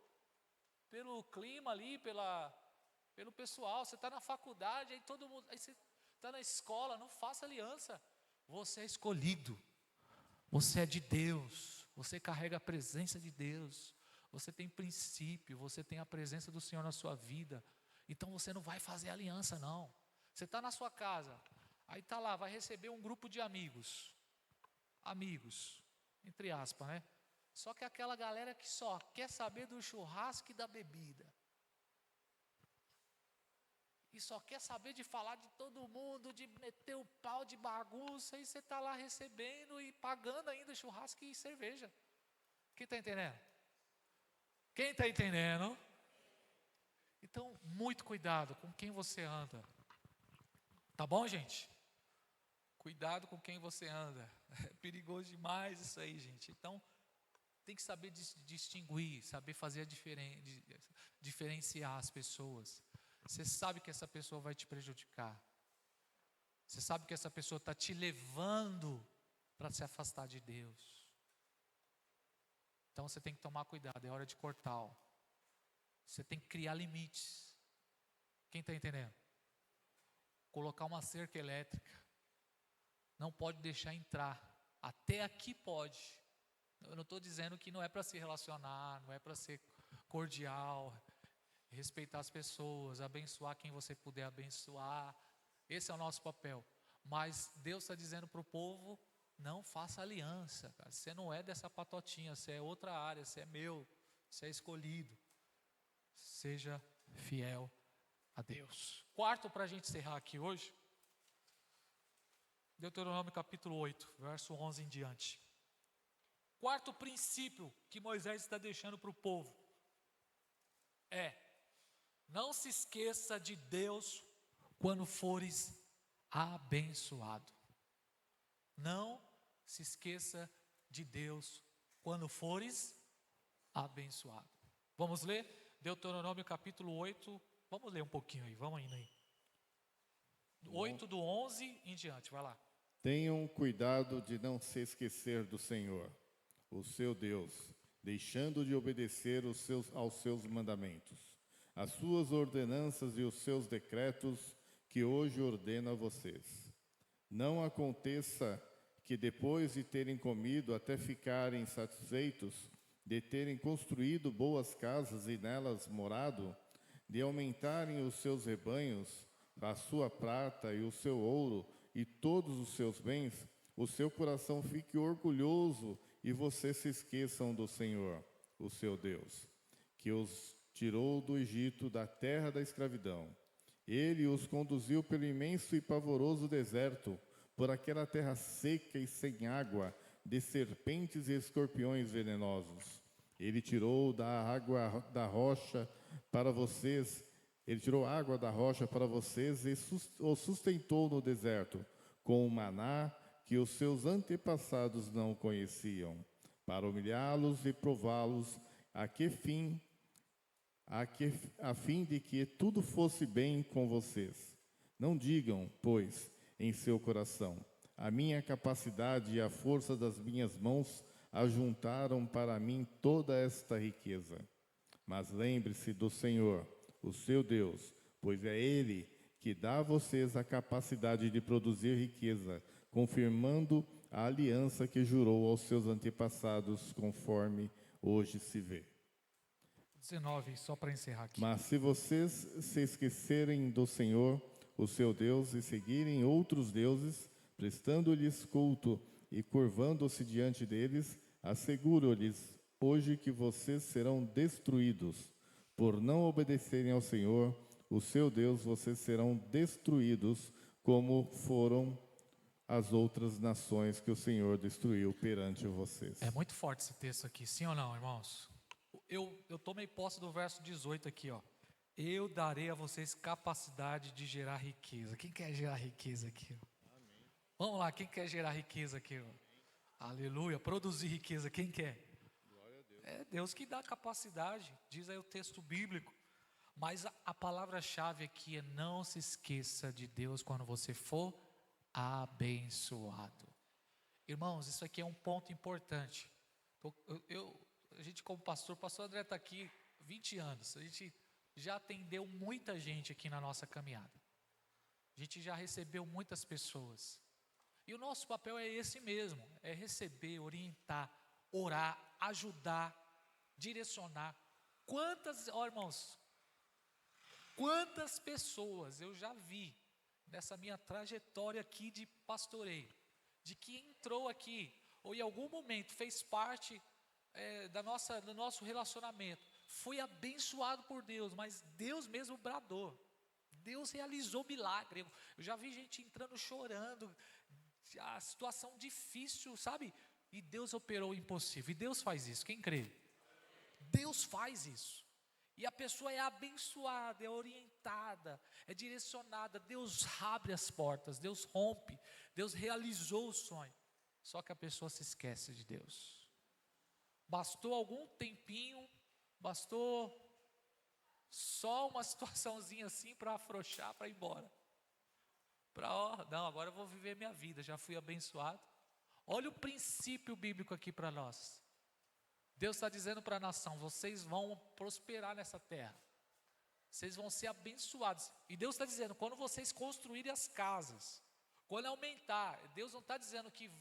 clima ali, pelo pessoal. Você está na faculdade, aí todo mundo, aí você está na escola, não faça aliança. Você é escolhido, você é de Deus, você carrega a presença de Deus, você tem princípio, você tem a presença do Senhor na sua vida. Então você não vai fazer aliança não. Você está na sua casa, aí está lá, vai receber um grupo de amigos, entre aspas, né? Só que aquela galera que só quer saber do churrasco e da bebida, e só quer saber de falar de todo mundo, de meter o pau de bagunça, e você está lá recebendo e pagando ainda churrasco e cerveja. Quem está entendendo? Quem está entendendo? Então, muito cuidado com quem você anda. Tá bom, gente? Cuidado com quem você anda. É perigoso demais isso aí, gente. Então, tem que saber distinguir, saber fazer diferenciar as pessoas. Você sabe que essa pessoa vai te prejudicar. Você sabe que essa pessoa está te levando para se afastar de Deus. Então você tem que tomar cuidado, é hora de cortar. Você tem que criar limites. Quem está entendendo? Colocar uma cerca elétrica. Não pode deixar entrar. Até aqui pode. Eu não estou dizendo que não é para se relacionar, não é para ser cordial, respeitar as pessoas, abençoar quem você puder abençoar. Esse é o nosso papel. Mas Deus está dizendo para o povo, não faça aliança, cara. Você não é dessa patotinha, você é outra área, você é meu, você é escolhido. Seja fiel a Deus. Quarto, para a gente encerrar aqui hoje, Deuteronômio capítulo 8, verso 11 em diante. Quarto princípio que Moisés está deixando para o povo é: não se esqueça de Deus quando fores abençoado. Não se esqueça de Deus quando fores abençoado. Vamos ler? Deuteronômio capítulo 8. Vamos ler um pouquinho aí, vamos indo aí. 8 do 11 em diante, vai lá. Tenham cuidado de não se esquecer do Senhor, o seu Deus, deixando de obedecer aos seus mandamentos, as suas ordenanças e os seus decretos que hoje ordeno a vocês. Não aconteça que depois de terem comido até ficarem satisfeitos, de terem construído boas casas e nelas morado, de aumentarem os seus rebanhos, a sua prata e o seu ouro e todos os seus bens, o seu coração fique orgulhoso e vocês se esqueçam do Senhor, o seu Deus, que os tirou do Egito, da terra da escravidão. Ele os conduziu pelo imenso e pavoroso deserto, por aquela terra seca e sem água, de serpentes e escorpiões venenosos. Ele tirou da água da rocha para vocês, ele tirou água da rocha para vocês e os sustentou no deserto, com o maná que os seus antepassados não conheciam, para humilhá-los e prová-los, a fim de que tudo fosse bem com vocês. Não digam, pois, em seu coração: a minha capacidade e a força das minhas mãos ajuntaram para mim toda esta riqueza. Mas lembre-se do Senhor, o seu Deus, pois é Ele que dá a vocês a capacidade de produzir riqueza, confirmando a aliança que jurou aos seus antepassados, conforme hoje se vê. 19, só para encerrar aqui. Mas se vocês se esquecerem do Senhor, o seu Deus, e seguirem outros deuses, prestando-lhes culto e curvando-se diante deles, asseguro-lhes hoje que vocês serão destruídos. Por não obedecerem ao Senhor, o seu Deus, vocês serão destruídos, como foram as outras nações que o Senhor destruiu perante vocês. É muito forte esse texto aqui, sim ou não, irmãos? Eu tomei posse do verso 18 aqui, ó. Eu darei a vocês capacidade de gerar riqueza. Quem quer gerar riqueza aqui? Amém. Vamos lá, quem quer gerar riqueza aqui? Aleluia, produzir riqueza, quem quer? Glória a Deus. É Deus que dá capacidade, diz aí o texto bíblico. Mas a palavra-chave aqui é: não se esqueça de Deus quando você for abençoado. Irmãos, isso aqui é um ponto importante. A gente como pastor, o pastor André está aqui 20 anos, a gente já atendeu muita gente aqui na nossa caminhada. A gente já recebeu muitas pessoas. E o nosso papel é esse mesmo, é receber, orientar, orar, ajudar, direcionar. Irmãos, quantas pessoas eu já vi nessa minha trajetória aqui de pastoreio, de que entrou aqui, ou em algum momento fez parte do nosso relacionamento, foi abençoado por Deus, mas Deus mesmo bradou, Deus realizou milagre. Eu já vi gente entrando chorando, a situação difícil, sabe? E Deus operou o impossível, e Deus faz isso, quem crê? Deus faz isso, e a pessoa é abençoada, é orientada, é direcionada, Deus abre as portas, Deus rompe, Deus realizou o sonho, só que a pessoa se esquece de Deus. Bastou algum tempinho, bastou só uma situaçãozinha assim para afrouxar, para ir embora. Não, agora eu vou viver minha vida, já fui abençoado. Olha o princípio bíblico aqui para nós. Deus está dizendo para a nação: vocês vão prosperar nessa terra, vocês vão ser abençoados. E Deus está dizendo: quando vocês construírem as casas, quando aumentar, Deus não está dizendo que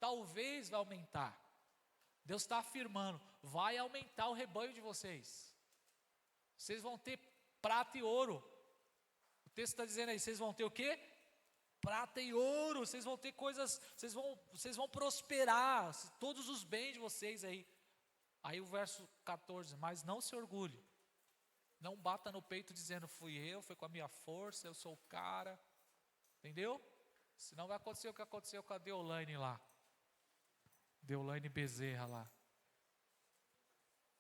talvez vai aumentar. Deus está afirmando: vai aumentar o rebanho de vocês. Vocês vão ter prata e ouro. O texto está dizendo aí: vocês vão ter o quê? Prata e ouro. Vocês vão ter coisas, vocês vão prosperar, todos os bens de vocês aí. Aí o verso 14: mas não se orgulhe, não bata no peito dizendo: foi com a minha força, eu sou o cara. Entendeu? Senão vai acontecer o que aconteceu com a Deolaine lá. Deolaine Bezerra lá.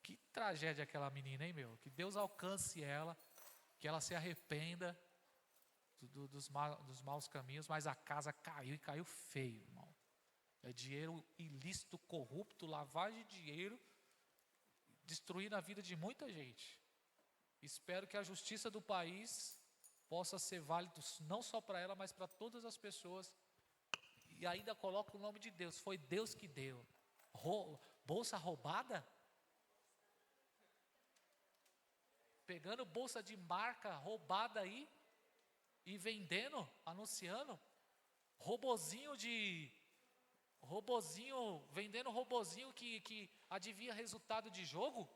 Que tragédia aquela menina, hein, meu? Que Deus alcance ela, que ela se arrependa dos maus caminhos, mas a casa caiu, e caiu feio, irmão. É dinheiro ilícito, corrupto, lavagem de dinheiro, destruindo a vida de muita gente. Espero que a justiça do país possa ser válida não só para ela, mas para todas as pessoas. E ainda coloca o nome de Deus, foi Deus que deu. Bolsa roubada? Pegando bolsa de marca roubada aí e vendendo, anunciando. Vendendo robozinho que adivinha resultado de jogo.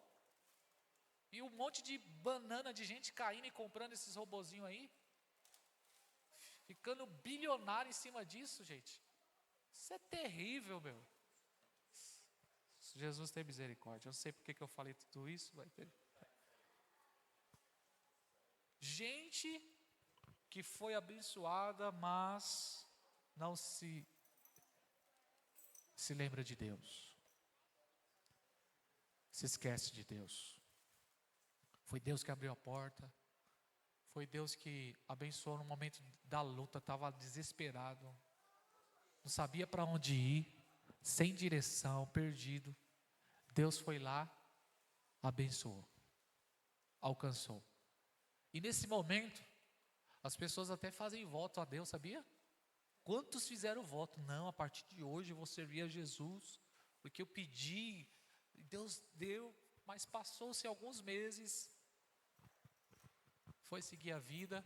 E um monte de banana de gente caindo e comprando esses robozinhos aí. Ficando bilionário em cima disso, gente. Isso é terrível, meu. Jesus tem misericórdia. Eu não sei porque que eu falei tudo isso. Gente que foi abençoada, mas não se lembra de Deus. Se esquece de Deus. Foi Deus que abriu a porta. Foi Deus que abençoou no momento da luta, estava desesperado. Não sabia para onde ir, sem direção, perdido. Deus foi lá, abençoou, alcançou. E nesse momento, as pessoas até fazem voto a Deus, sabia? Quantos fizeram voto? Não, a partir de hoje eu vou servir a Jesus, porque eu pedi, Deus deu, mas passou-se alguns meses, foi seguir a vida,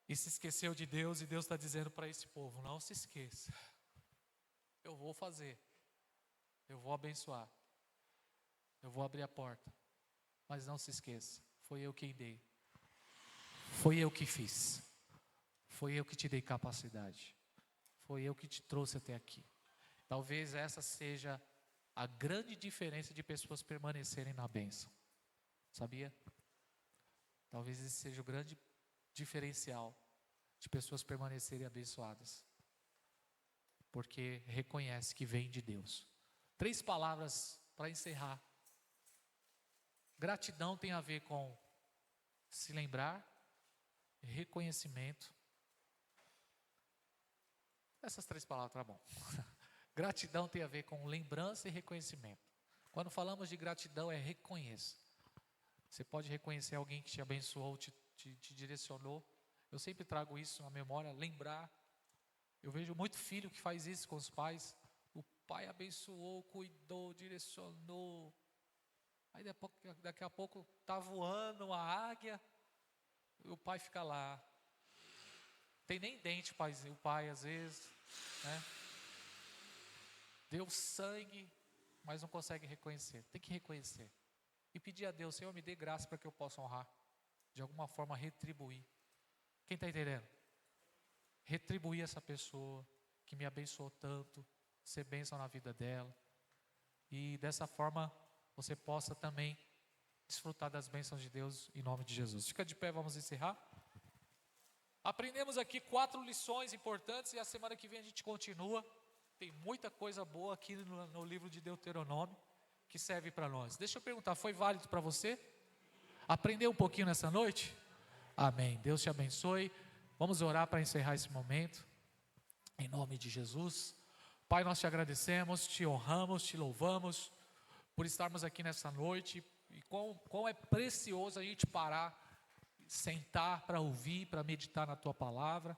e se esqueceu de Deus, e Deus está dizendo para esse povo, não se esqueça, eu vou fazer, eu vou abençoar, eu vou abrir a porta, mas não se esqueça, foi eu quem dei, foi eu que fiz, foi eu que te dei capacidade, foi eu que te trouxe até aqui. Talvez essa seja a grande diferença de pessoas permanecerem na bênção, sabia? Talvez esse seja o grande diferencial de pessoas permanecerem abençoadas, porque reconhece que vem de Deus. 3 palavras para encerrar. Gratidão tem a ver com se lembrar, reconhecimento. Essas 3 palavras tá bom. Gratidão tem a ver com lembrança e reconhecimento. Quando falamos de gratidão, é reconheça. Você pode reconhecer alguém que te abençoou, te direcionou. Eu sempre trago isso na memória, lembrar. Eu vejo muito filho que faz isso com os pais. O pai abençoou, cuidou, direcionou. Aí daqui a pouco está voando a águia, e o pai fica lá. Tem nem dente o pai às vezes, né? Deu sangue, mas não consegue reconhecer. Tem que reconhecer. E pedir a Deus, Senhor, me dê graça para que eu possa honrar. De alguma forma retribuir. Quem está entendendo? Retribuir essa pessoa que me abençoou tanto, ser bênção na vida dela. E dessa forma você possa também desfrutar das bênçãos de Deus em nome de Jesus. Fica de pé, vamos encerrar. Aprendemos aqui 4 lições importantes e a semana que vem a gente continua. Tem muita coisa boa aqui no livro de Deuteronômio que serve para nós. Deixa eu perguntar, foi válido para você? Aprendeu um pouquinho nessa noite? Amém. Deus te abençoe. Vamos orar para encerrar esse momento. Em nome de Jesus. Pai, nós te agradecemos, te honramos, te louvamos por estarmos aqui nessa noite. E quão é precioso a gente parar, sentar para ouvir, para meditar na tua palavra.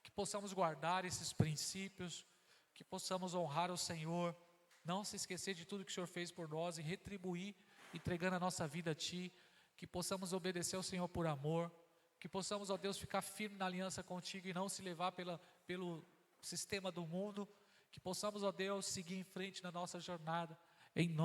Que possamos guardar esses princípios, que possamos honrar o Senhor, não se esquecer de tudo que o Senhor fez por nós e retribuir, entregando a nossa vida a Ti, que possamos obedecer ao Senhor por amor, que possamos, ó Deus, ficar firme na aliança contigo e não se levar pelo sistema do mundo, que possamos, ó Deus, seguir em frente na nossa jornada, em nome